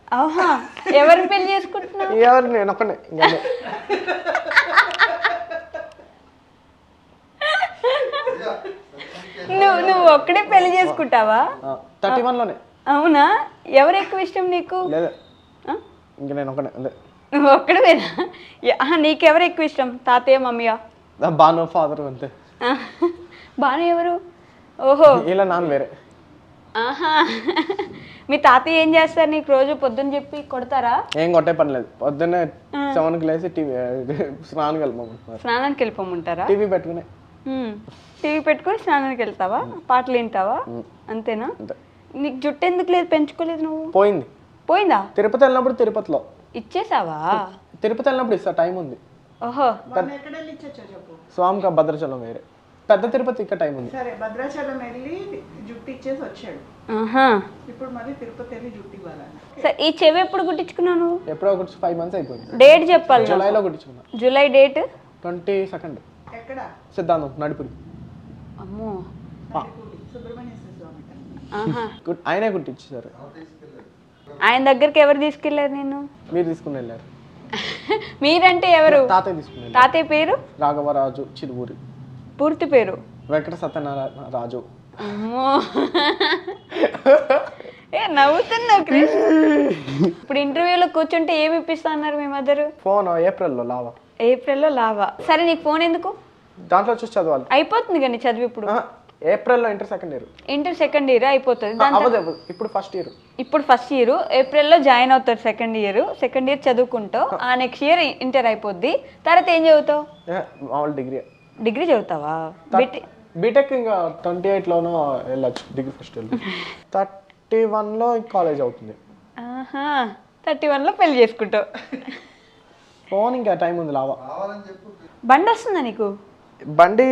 Speaker 2: ఎవరిని పెళ్లి చేసుకుంటున్నావు?
Speaker 3: నేను ఒక్కనే.
Speaker 2: నువ్వు ఒక్కడే పెళ్లి చేసుకుంటావా?
Speaker 3: 31లోనే.
Speaker 2: అవునా? ఎవరు ఎక్కువ ఇష్టం నీకు?
Speaker 3: లేదు, ఇంక నేను ఒక్కనే.
Speaker 2: నువ్వు ఒక్కడేనా? నీకెవరు ఎక్కువ ఇష్టం? తాతయ్య, మమ్మీయా?
Speaker 3: బాను, ఫాదర్. అంతే.
Speaker 2: బాను ఎవరు? ఓహో,
Speaker 3: ఇలా నాన్న వేరే.
Speaker 2: మీ తాతయ్య ఏం చేస్తారు నీకు? రోజు పొద్దున్న చెప్పి కొడతారా?
Speaker 3: ఏం కొట్టే పని లేదు. పొద్దున్నే 7కి లేసి
Speaker 2: స్నానానికి వెళ్ళిపోమంటారా?
Speaker 3: టీవీ
Speaker 2: పెట్టుకుని స్నానానికి వెళ్తావా? పాటలు వింటావా? అంతేనా? నీకు జుట్టు ఎందుకు లేదు? పెంచుకోలేదు నువ్వు?
Speaker 3: పోయిందా?
Speaker 2: తిరుపతి
Speaker 3: వెళ్ళినప్పుడు తిరుపతిలో
Speaker 2: ఇచ్చేసావా?
Speaker 3: తిరుపతి వెళ్ళినప్పుడు ఇస్తా. టైం ఉంది.
Speaker 2: ఓహో.
Speaker 4: మనం ఎక్కడ వెళ్ళి ఇచ్చొచ్చో చెప్పు.
Speaker 3: స్వామిక భద్రాచలం వేరే, పెద్ద తిరుపతి ఇక్కడ టైం ఉంది.
Speaker 4: సరే భద్రాచలం వెళ్ళి జుట్టు ఇచ్చేసి వచ్చాడు.
Speaker 2: ఆహా.
Speaker 4: ఇప్పుడు మళ్ళీ తిరుపతి వెళ్ళి జుట్టు ఇవ్వాలని.
Speaker 2: సరే ఈ చెవి ఎప్పుడు కుట్టించుకున్నాను?
Speaker 3: ఎప్పుడో ఒకటి 5 months అయిపోయింది.
Speaker 2: డేట్ చెప్పాలి.
Speaker 3: జూలైలో కుట్టించుకున్నా.
Speaker 2: July date
Speaker 3: 22nd.
Speaker 4: ఎక్కడ?
Speaker 3: సిద్ధాంతం నడిపురి.
Speaker 2: అమ్మో.
Speaker 4: సుబ్రహ్మణ్య స్వామి.
Speaker 2: ఆహా.
Speaker 3: ఆయనే కుట్టించారు.
Speaker 2: ఆయన దగ్గరికి ఎవరు తీసుకెళ్లారు నేను?
Speaker 3: మీరు తీసుకుని వెళ్ళారు.
Speaker 2: మీరంటే ఎవరు?
Speaker 3: తాతయ్య తీసుకుని వెళ్ళారు.
Speaker 2: తాతయ్య పేరు?
Speaker 3: రాఘవరాజు చిరుబూరి.
Speaker 2: పూర్తి పేరు?
Speaker 3: వెంకట సత్యనారాయణ రాజు.
Speaker 2: అమ్మో. ఏ నవ్వుతున్నావు క్రిష్. ఇప్పుడు ఇంటర్వ్యూలో కూర్చుంటే ఏమి ఇప్పిస్తా అన్నారు మీ మదర్?
Speaker 3: ఫోన్ ఏప్రిల్లో లావా.
Speaker 2: ఏప్రిల్లో లావా. సరే నీకు ఫోన్ ఎందుకు?
Speaker 3: దాంట్లో చూసి చదవాలి.
Speaker 2: అయిపోతుంది కానీ చదివి ఇప్పుడు.
Speaker 3: ఏప్రిల్లో inter 2nd year.
Speaker 2: Inter 2nd year అయిపోతుంది.
Speaker 3: ఇప్పుడు 1st year.
Speaker 2: ఇప్పుడు 1st year, ఏప్రిల్లో జాయిన్ అవుతారు 2nd year. 2nd year చదువుకుంటావు. ఆ నెక్స్ట్ ఇయర్ ఇంటర్ అయిపోద్ది. తర్వాత ఏం చదువుతావు?
Speaker 3: మామూలు డిగ్రీ.
Speaker 2: డిగ్రీ చదువుతావా?
Speaker 3: బీటెక్ ఇంకా 28లోనో వెళ్ళొచ్చు. డిగ్రీ ఫస్ట్ వెళ్ళి 31లో కాలేజ్ అవుతుంది.
Speaker 2: 31లో పెళ్లి చేసుకుంటావు.
Speaker 3: ఫోన్ ఇంకా టైం ఉంది లావా.
Speaker 2: బండి వస్తుందా నీకు?
Speaker 3: బండి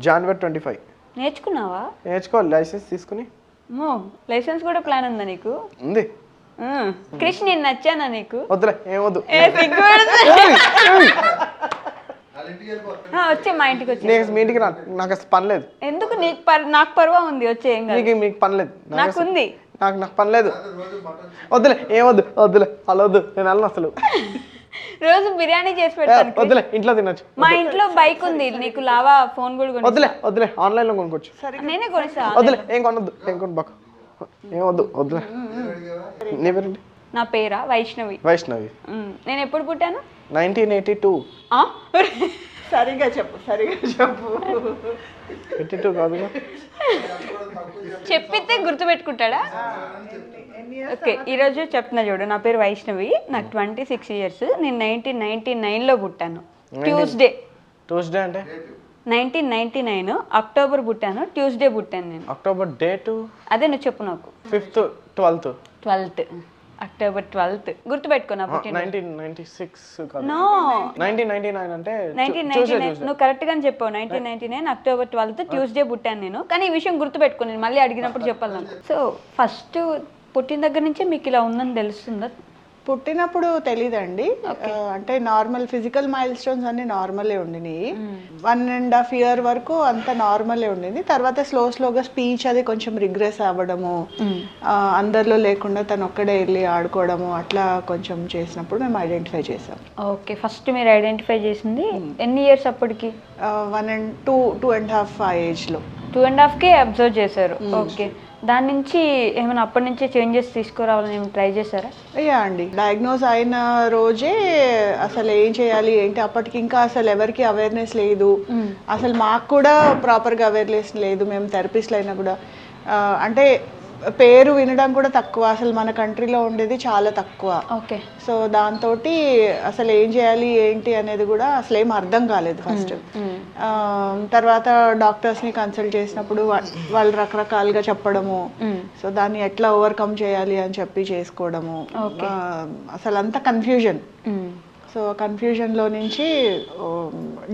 Speaker 3: January 25.
Speaker 2: నేర్చుకున్నావా?
Speaker 3: నేర్చుకోవాలి, లైసెన్స్ తీసుకుని.
Speaker 2: లైసెన్స్ కూడా ప్లాన్ ఉందా నీకు?
Speaker 3: ఉంది.
Speaker 2: క్రిష్ నేను నచ్చానా నీకు?
Speaker 3: వద్దులే, ఏమొద్దు.
Speaker 2: వచ్చే మా ఇంటికి వచ్చి.
Speaker 3: మీ ఇంటికి నాకు అసలు పని లేదు.
Speaker 2: ఎందుకు? నాకు పర్వా ఉంది, వచ్చే.
Speaker 3: మీకు పని లేదు.
Speaker 2: నాకుంది.
Speaker 3: నాకు పని లేదు. వద్దులే, ఏమొద్దు. వద్దులే, అలా వద్దు, నేను వెళ్ళను అసలు.
Speaker 2: రోజు బిర్యానీ చేసి పెడతాను.
Speaker 3: వద్దులే, ఇంట్లో తినొచ్చు.
Speaker 2: మా ఇంట్లో బైక్ ఉంది, నీకు లావా ఫోన్ కూడా కొను.
Speaker 3: వద్దులే, ఆన్లైన్లో కొనుక్కోవచ్చు.
Speaker 2: నేనే కొనిస్తా.
Speaker 3: వద్దులే, ఏం కొనొద్దు, ఏం కొనుక్కోకు. ఏమొద్దు, వద్దులే. నీ పేరేంటి?
Speaker 2: నా పేరా వైష్ణవి.
Speaker 3: వైష్ణవి.
Speaker 2: నేను ఎప్పుడు పుట్టాను?
Speaker 3: 1982.
Speaker 4: సరిగా చెప్పు.
Speaker 3: 82 కాదుగా.
Speaker 2: చెప్పితే గుర్తుపెట్టుకుంటాడా? ఓకే, ఈరోజు చెప్తున్నా చూడు. నా పేరు వైష్ణవి, నాకు 26 years. నేను 1999లో పుట్టాను. ట్యూస్డే
Speaker 3: అంటే
Speaker 2: 1999 అక్టోబర్ పుట్టాను. ట్యూస్డే పుట్టాను నేను.
Speaker 3: అక్టోబర్ డేటు
Speaker 2: అదే నువ్వు చెప్పు నాకు.
Speaker 3: 5th 12th.
Speaker 2: అక్టోబర్ 12th గుర్తుపెట్టుకో. నా పుట్టిన
Speaker 3: 1996 కాదు.
Speaker 2: నో,
Speaker 3: 1999 అంటే
Speaker 2: 1999. నువ్వు కరెక్ట్ గానే చెప్పావు. 1999 అక్టోబర్ 12th ట్యూస్డే పుట్టాను నేను. కానీ ఈ విషయం గుర్తుపెట్టుకో, నేను మళ్ళీ అడిగినప్పుడు చెప్పాలి నాకు. సో ఫస్ట్ పుట్టిన దగ్గర నుంచే మీకు ఇలా ఉందని తెలుస్తుందా?
Speaker 4: పుట్టినప్పుడు తెలీదండి. అంటే నార్మల్ ఫిజికల్ మైల్ స్టోన్స్ అన్ని నార్మలే ఉండినాయి. 1.5 year వరకు అంత నార్మలే ఉండింది. తర్వాత స్లోగా స్పీచ్ అది కొంచెం రిగ్రెస్ అవ్వడము, అందరిలో లేకుండా తను ఒక్కడే వెళ్ళి ఆడుకోవడము, అట్లా కొంచెం చేసినప్పుడు మేము ఐడెంటిఫై చేసాం.
Speaker 2: ఓకే, ఫస్ట్ మీరు ఐడెంటిఫై చేసింది ఎన్ని ఇయర్స్ అప్పటికి?
Speaker 4: 2.5 ఆ ఏజ్లో.
Speaker 2: 2.5కే అబ్జర్వ్ చేశారు. ఓకే, దాని నుంచి ఏమైనా అప్పటి నుంచే చేంజెస్ తీసుకురావాలని ఏమైనా ట్రై చేశారా?
Speaker 4: అండి, డయాగ్నోజ్ అయిన రోజే అసలు ఏం చేయాలి ఏంటి, అప్పటికి ఇంకా అసలు ఎవరికి అవేర్నెస్ లేదు. అసలు మాకు కూడా ప్రాపర్గా అవేర్నెస్ లేదు. మేము థెరపిస్ట్లు అయినా కూడా అంటే పేరు వినడం కూడా తక్కువ. అసలు మన కంట్రీలో ఉండేది చాలా తక్కువ.
Speaker 2: ఓకే,
Speaker 4: సో దాంతో అసలు ఏం చేయాలి ఏంటి అనేది కూడా అసలు ఏం అర్థం కాలేదు ఫస్ట్. తర్వాత డాక్టర్స్ని కన్సల్ట్ చేసినప్పుడు వాళ్ళు రకరకాలుగా చెప్పడము, సో దాన్ని ఎట్లా ఓవర్కమ్ చేయాలి అని చెప్పి చేసుకోవడము, అసలు అంతా కన్ఫ్యూజన్. సో కన్ఫ్యూజన్లో నుంచి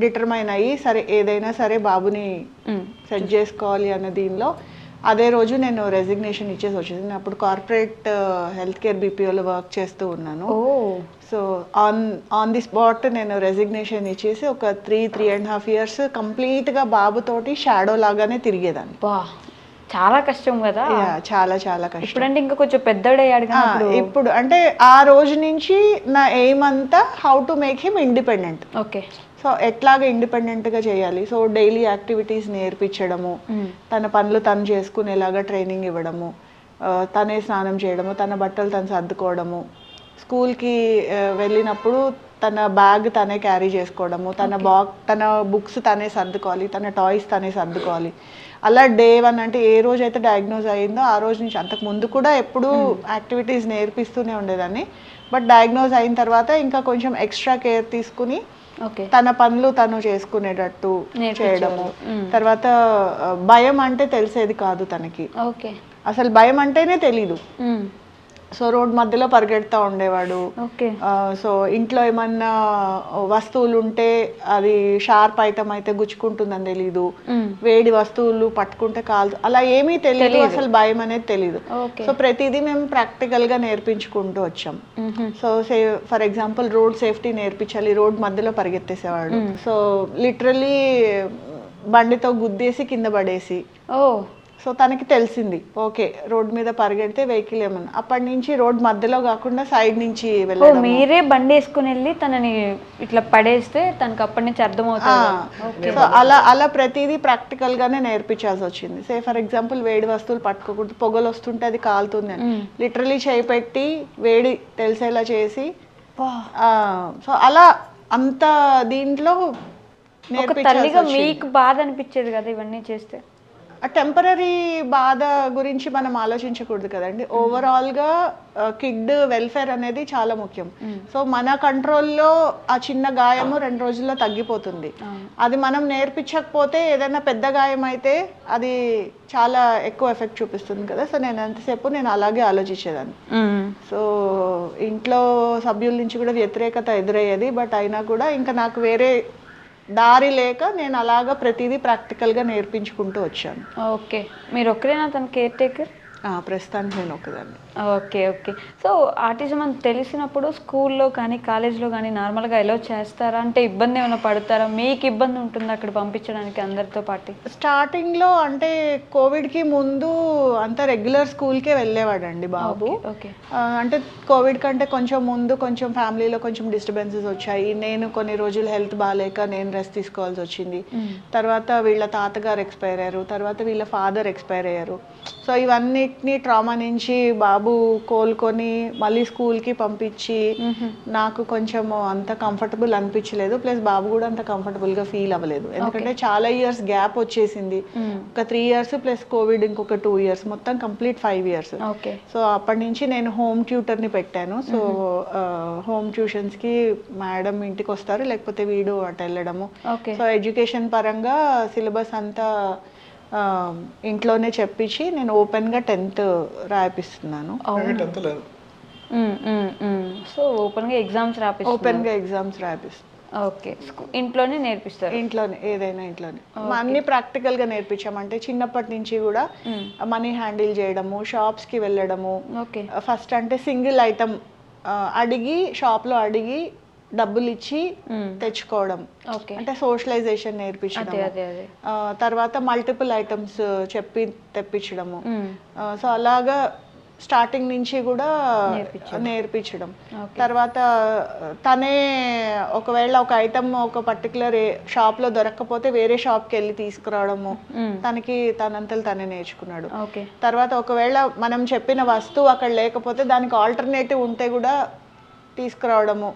Speaker 4: డిటర్మైన్ అయ్యి సరే ఏదైనా సరే బాబుని సెట్ చేసుకోవాలి అన్న దీనిలో అదే రోజు నేను రెసిగ్నేషన్ ఇచ్చేసి వచ్చేసి. అప్పుడు కార్పొరేట్ హెల్త్ కేర్ బీపీఓలో వర్క్ చేస్తూ ఉన్నాను. సో ఆన్ ది స్పాట్ నేను రెసిగ్నేషన్ ఇచ్చేసి ఒక 3.5 years కంప్లీట్గా బాబుతోటి షాడో లాగానే తిరిగేదాన్ని.
Speaker 2: చాలా కష్టం కదా?
Speaker 4: చాలా కష్టం.
Speaker 2: ఇప్పుడంటే ఇంకా కొంచెం పెద్దడయ్యాడు కదా.
Speaker 4: ఇప్పుడు అంటే ఆ రోజు నుంచి నా ఎయిమ్ అంతా how to make him independent.
Speaker 2: Okay,
Speaker 4: so ఎట్లాగా ఇండిపెండెంట్గా చేయాలి. సో డైలీ యాక్టివిటీస్ నేర్పించడము, తన పనులు తను చేసుకునేలాగా ట్రైనింగ్ ఇవ్వడము, తనే స్నానం చేయడము, తన బట్టలు తను సర్దుకోవడము, స్కూల్కి వెళ్ళినప్పుడు తన బ్యాగ్ తనే క్యారీ చేసుకోవడము, తన బుక్స్ తనే సర్దుకోవాలి, తన టాయ్స్ తనే సర్దుకోవాలి. అలా day 1 అంటే ఏ రోజు అయితే డయాగ్నోజ్ అయ్యిందో ఆ రోజు నుంచి, అంతకు ముందు కూడా ఎప్పుడూ యాక్టివిటీస్ నేర్పిస్తూనే ఉండేదాన్ని. బట్ డయాగ్నోజ్ అయిన తర్వాత ఇంకా కొంచెం ఎక్స్ట్రా కేర్ తీసుకుని తన పనులు తను చేసుకునేటట్టు చేయడము. తర్వాత భయం అంటే తెలిసేది కాదు తనకి. అసలు భయం అంటేనే తెలీదు. సో రోడ్ మధ్యలో పరిగెడతా ఉండేవాడు.
Speaker 2: ఓకే.
Speaker 4: సో ఇంట్లో ఏమన్నా వస్తువులు ఉంటే అది షార్ప్ ఐటమ్ అయితే గుచ్చుకుంటుందని తెలీదు, వేడి వస్తువులు పట్టుకుంటే కాలు, అలా ఏమీ తెలియదు, అసలు భయం అనేది తెలీదు. సో ప్రతిదీ మేము ప్రాక్టికల్ గా నేర్పించుకుంటూ వచ్చాం. So for example road safety నేర్పించాలి, రోడ్ మధ్యలో పరిగెత్తేసేవాడు. సో లిటరలీ బండితో గుద్దేసి కింద పడేసి, సో తనకి తెలిసింది ఓకే రోడ్ మీద పరిగెడితే వెహికల్ ఏమన్నా, అప్పటి నుంచి రోడ్ మధ్యలో కాకుండా సైడ్ నుంచి వెళ్ళడం.
Speaker 2: మీరే బండి వేసుకుని వెళ్ళి తనని ఇట్లా పడేస్తే తనకి అప్పటి నుంచి అర్థమవుతుంది.
Speaker 4: సో అలా ప్రతిదీ ప్రాక్టికల్ గానే నేర్పించాల్సి వచ్చింది. సే ఫర్ ఎగ్జాంపుల్ వేడి వస్తువులు పట్టుకోకూడదు, పొగలు వస్తుంటే అది కాలుతుంది అని లిటరలీ చేయి పెట్టి వేడి తెలిసేలా చేసి, సో అలా అంత దీంట్లో
Speaker 2: తల్లిగా మీకు బాధ అనిపించేది కదా ఇవన్నీ చేస్తే?
Speaker 4: టెంపరీ బాధ గురించి మనం ఆలోచించకూడదు కదండి. ఓవరాల్ గా కిడ్ వెల్ఫేర్ అనేది చాలా ముఖ్యం. సో మన కంట్రోల్లో ఆ చిన్న గాయము 2 రోజుల్లో తగ్గిపోతుంది. అది మనం నేర్పించకపోతే ఏదైనా పెద్ద గాయం అయితే అది చాలా ఎక్కువ ఎఫెక్ట్ చూపిస్తుంది కదా. సో నేను ఎంతసేపు నేను అలాగే ఆలోచించేదాన్ని. సో ఇంట్లో సభ్యుల నుంచి కూడా వ్యతిరేకత ఎదురయ్యేది, బట్ అయినా కూడా ఇంకా నాకు వేరే దారి లేక నేను అలాగా ప్రతిదీ ప్రాక్టికల్గా నేర్పించుకుంటూ వచ్చాను.
Speaker 2: ఓకే. మీరు ఒక్కరేనా తన కేర్ టేకర్?
Speaker 4: ప్రస్తుతానికి నేను ఒకదాన్ని.
Speaker 2: ఓకే. ఓకే. సో ఆటిజం అని తెలిసినప్పుడు స్కూల్లో కానీ కాలేజ్లో కానీ నార్మల్గా ఎలా చేస్తారా? అంటే ఇబ్బంది ఏమైనా పడతారా? మీకు ఇబ్బంది ఉంటుందా అక్కడ పంపించడానికి అందరితో పాటు?
Speaker 4: స్టార్టింగ్లో అంటే కోవిడ్కి ముందు అంతా రెగ్యులర్ స్కూల్కే వెళ్ళేవాడండి బాబు.
Speaker 2: ఓకే.
Speaker 4: అంటే కోవిడ్ కంటే కొంచెం ముందు కొంచెం ఫ్యామిలీలో కొంచెం డిస్టర్బెన్సెస్ వచ్చాయి. నేను కొన్ని రోజులు హెల్త్ బాగాలేక నేను రెస్ట్ తీసుకోవాల్సి వచ్చింది. తర్వాత వీళ్ళ తాతగారు ఎక్స్పైర్ అయ్యారు, తర్వాత వీళ్ళ ఫాదర్ ఎక్స్పైర్ అయ్యారు. సో ఇవన్నిటిని ట్రామా నుంచి బాబు కోలుకొని మళ్ళీ స్కూల్కి పంపించి నాకు కొంచెం అంత కంఫర్టబుల్ అనిపించలేదు, ప్లస్ బాబు కూడా అంత కంఫర్టబుల్గా ఫీల్ అవ్వలేదు. ఎందుకంటే చాలా ఇయర్స్ గ్యాప్ వచ్చేసింది, ఒక 3 years ప్లస్ కోవిడ్ ఇంకొక 2 years, మొత్తం కంప్లీట్ 5 years. సో అప్పటి నుంచి నేను హోమ్ ట్యూటర్ని పెట్టాను. సో హోమ్ ట్యూషన్స్కి మేడం ఇంటికి వస్తారు, లేకపోతే వీడు అటు వెళ్ళడము. సో ఎడ్యుకేషన్ పరంగా సిలబస్ అంతా ఇంట్లోనే చెప్పించి నేను ఓపెన్గా 10th రాయిపిస్తున్నాను.
Speaker 2: సో ఓపెన్గా ఎగ్జామ్స్
Speaker 4: రాయిపిస్తాను.
Speaker 2: ఓకే. ఇంట్లోనే నేర్పిస్తారు?
Speaker 4: ఇంట్లోనే, ఏదైనా ఇంట్లోనే. అన్ని ప్రాక్టికల్ గా నేర్పించాము. అంటే చిన్నప్పటి నుంచి కూడా మనీ హ్యాండిల్ చేయడము, షాప్స్ కి వెళ్ళడము. ఫస్ట్ అంటే సింగిల్ ఐటమ్ అడిగి షాప్ లో అడిగి డబ్బులు ఇచ్చి తెచ్చుకోవడం, అంటే సోషలైజేషన్ నేర్పించడం. తర్వాత మల్టిపుల్ ఐటమ్స్ చెప్పి తెప్పించడము. సో అలాగా స్టార్టింగ్ నుంచి కూడా నేర్పించడం. తర్వాత తనే ఒకవేళ ఒక ఐటమ్ ఒక పర్టికులర్ షాప్ లో దొరకకపోతే వేరే షాప్కి వెళ్ళి తీసుకురావడము, తనంతలు తనే నేర్చుకున్నాడు. తర్వాత ఒకవేళ మనం చెప్పిన వస్తువు అక్కడ లేకపోతే దానికి ఆల్టర్నేటివ్ ఉంటే కూడా తీసుకురావడము.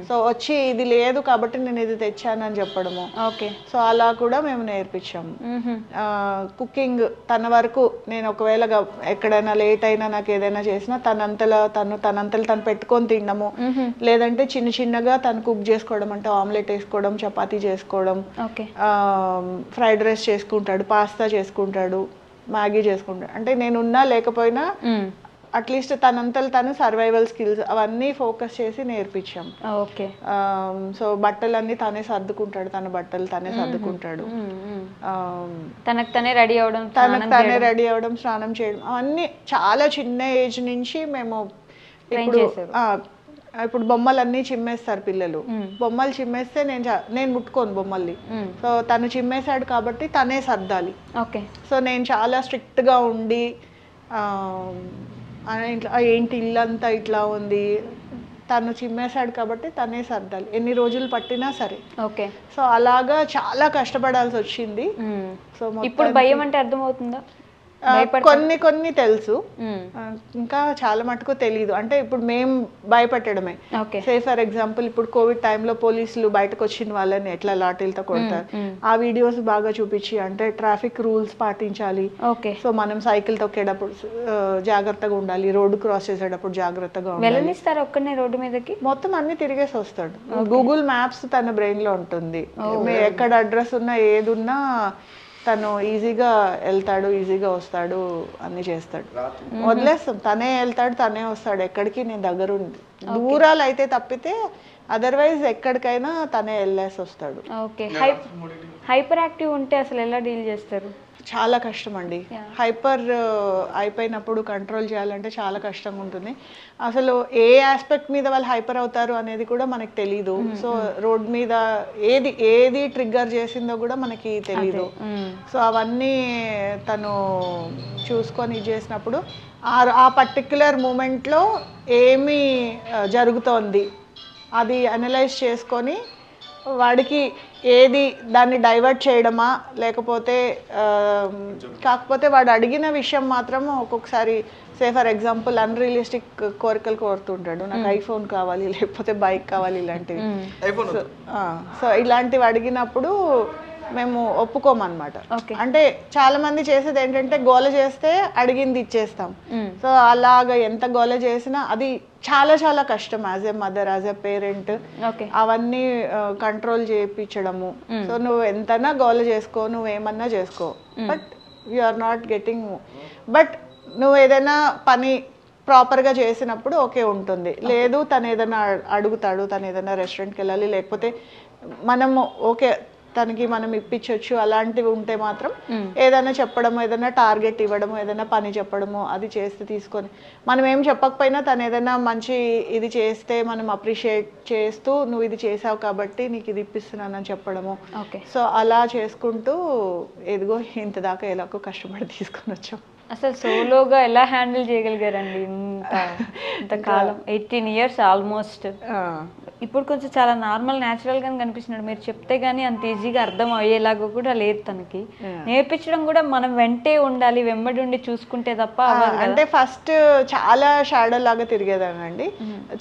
Speaker 4: సో వచ్చి ఇది లేదు కాబట్టి నేను ఇది తెచ్చాను అని చెప్పడము. సో అలా కూడా మేము నేర్పించాము. కుకింగ్ తన వరకు, నేను ఒకవేళ ఎక్కడైనా లేట్ అయినా నాకు ఏదైనా చేసినా తనంతలు తను పెట్టుకొని తినడము, లేదంటే చిన్న చిన్నగా తను కుక్ చేసుకోవడం. అంటే ఆమ్లెట్ వేసుకోవడం, చపాతీ చేసుకోవడం, ఫ్రైడ్ రైస్ చేసుకుంటాడు, పాస్తా చేసుకుంటాడు, మ్యాగీ చేసుకుంటాడు. అంటే నేనున్నా లేకపోయినా అట్లీస్ట్ తనంతలు తను సర్వైవల్ స్కిల్స్ అవన్నీ ఫోకస్ చేసి నేర్పించాం. సో బట్టలన్నీ తనే సర్దుకుంటాడు, తన బట్టలు తనే సర్దుకుంటాడు,
Speaker 2: తనకు తనే రెడీ
Speaker 4: అవడం, స్నానం చేయడం, అవన్నీ చాలా చిన్న ఏజ్ నుంచి మేము. ఇప్పుడు బొమ్మలన్నీ చిమ్మేస్తారు పిల్లలు. బొమ్మలు చిమ్మేస్తే నేను ముట్టుకోను బొమ్మల్ని. సో తను చిమ్మేశాడు కాబట్టి తనే సర్దాలి. సో నేను చాలా స్ట్రిక్ట్ గా ఉండి ఏంటి ఇల్లంతా ఇట్లా ఉంది, తను చిమ్మేశాడు కాబట్టి తనే సర్దాలి, ఎన్ని రోజులు పట్టినా సరే. సో అలాగా చాలా కష్టపడాల్సి వచ్చింది. సో
Speaker 2: ఇప్పుడు భయం అంటే అర్థమవుతుందా?
Speaker 4: కొన్ని తెలుసు, ఇంకా చాలా మటుకు తెలీదు. అంటే ఇప్పుడు మేము భయపెట్టడమే. సే ఫర్ ఎగ్జాంపుల్ ఇప్పుడు కోవిడ్ టైంలో పోలీసులు బయటకు వచ్చిన వాళ్ళని ఎట్లా లాఠీలతో కొడతారు, ఆ వీడియోస్ బాగా చూపించి, అంటే ట్రాఫిక్ రూల్స్ పాటించాలి. సో మనం సైకిల్ తొక్కేటప్పుడు జాగ్రత్తగా ఉండాలి, రోడ్డు క్రాస్ చేసేటప్పుడు జాగ్రత్తగా ఉండాలి.
Speaker 2: రోడ్డు మీదకి
Speaker 4: మొత్తం అన్ని తిరిగేసి వస్తాడు. గూగుల్ మ్యాప్స్ తన బ్రెయిన్ లో ఉంటుంది, ఎక్కడ అడ్రస్ ఉన్నా ఏదున్నా తను ఈజీగా వెళ్తాడు, ఈజీగా వస్తాడు, అన్నీ చేస్తాడు. వదిలేస్తాం, తనే వెళ్తాడు, తనే వస్తాడు. ఎక్కడికి నేను దగ్గరుండి దూరాలు అయితే తప్పితే అదర్వైజ్ ఎక్కడికైనా తనే వెళ్ళేసి వస్తాడు.
Speaker 2: ఓకే. హైపర్ యాక్టివ్ ఉంటే అసలు ఎలా డీల్ చేస్తారు?
Speaker 4: చాలా కష్టం అండి. హైపర్ అయిపోయినప్పుడు కంట్రోల్ చేయాలంటే చాలా కష్టంగా ఉంటుంది. అసలు ఏ ఆస్పెక్ట్ మీద వాళ్ళు హైపర్ అవుతారు అనేది కూడా మనకి తెలీదు. సో రోడ్ మీద ఏది ట్రిగ్గర్ చేసిందో కూడా మనకి తెలీదు. సో అవన్నీ తను చూసుకొని ఇది చేసినప్పుడు ఆ పర్టిక్యులర్ మూమెంట్లో ఏమి జరుగుతోంది అది అనలైజ్ చేసుకొని వాడికి ఏది దాన్ని డైవర్ట్ చేయడమా, లేకపోతే కాకపోతే వాడు అడిగిన విషయం మాత్రం ఒక్కొక్కసారి ఫర్ ఎగ్జాంపుల్ అన్రియలిస్టిక్ కోరికలు కోరుతుంటాడు. నాకు ఐఫోన్ కావాలి, లేకపోతే బైక్ కావాలి, ఇలాంటివి. సో ఇలాంటివి అడిగినప్పుడు మేము ఒప్పుకోమన్నమాట. అంటే చాలా మంది చేసేది ఏంటంటే గోల చేస్తే అడిగింది ఇచ్చేస్తాం. సో అలాగా ఎంత గోల చేసినా అది చాలా చాలా కష్టం as a mother, as a parent అవన్నీ కంట్రోల్ చేయించడము. సో నువ్వు ఎంతనా గోల చేసుకో, నువ్వేమన్నా చేసుకో, but you are not getting. But నువ్వు ఏదైనా పని ప్రాపర్గా చేసినప్పుడు ఓకే ఉంటుంది. లేదు తను ఏదైనా అడుగుతాడు, తను ఏదైనా రెస్టారెంట్కి వెళ్ళాలి, లేకపోతే మనము ఓకే తనకి మనం ఇప్పించవచ్చు, అలాంటివి ఉంటే మాత్రం ఏదైనా చెప్పడము, ఏదైనా టార్గెట్ ఇవ్వడము, ఏదైనా పని చెప్పడము, అది చేస్తే తీసుకొని మనం ఏం చెప్పకపోయినా తను ఏదైనా మంచి ఇది చేస్తే మనం అప్రిషియేట్ చేస్తూ నువ్వు ఇది చేసావు కాబట్టి నీకు ఇది ఇప్పిస్తున్నానని చెప్పడము. సో అలా చేసుకుంటూ ఎదిగో ఇంత దాకా ఎలాగో కష్టపడి తీసుకొని వచ్చాం.
Speaker 2: అసలు సోలోగా ఎలా హ్యాండిల్ చేయగలిగారండి ఇంత కాలం? 18 years ఆల్మోస్ట్. ఇప్పుడు కొంచెం చాలా నార్మల్ న్యాచురల్గానే కనిపిస్తున్నాడు. మీరు చెప్తే కానీ అంత ఈజీగా అర్థం అయ్యేలాగా కూడా లేదు తనకి. నేర్పించడం కూడా మనం వెంటే ఉండాలి, వెంబడి ఉండి చూసుకుంటే తప్ప.
Speaker 4: అంటే ఫస్ట్ చాలా షాడో లాగా తిరిగేదానండి.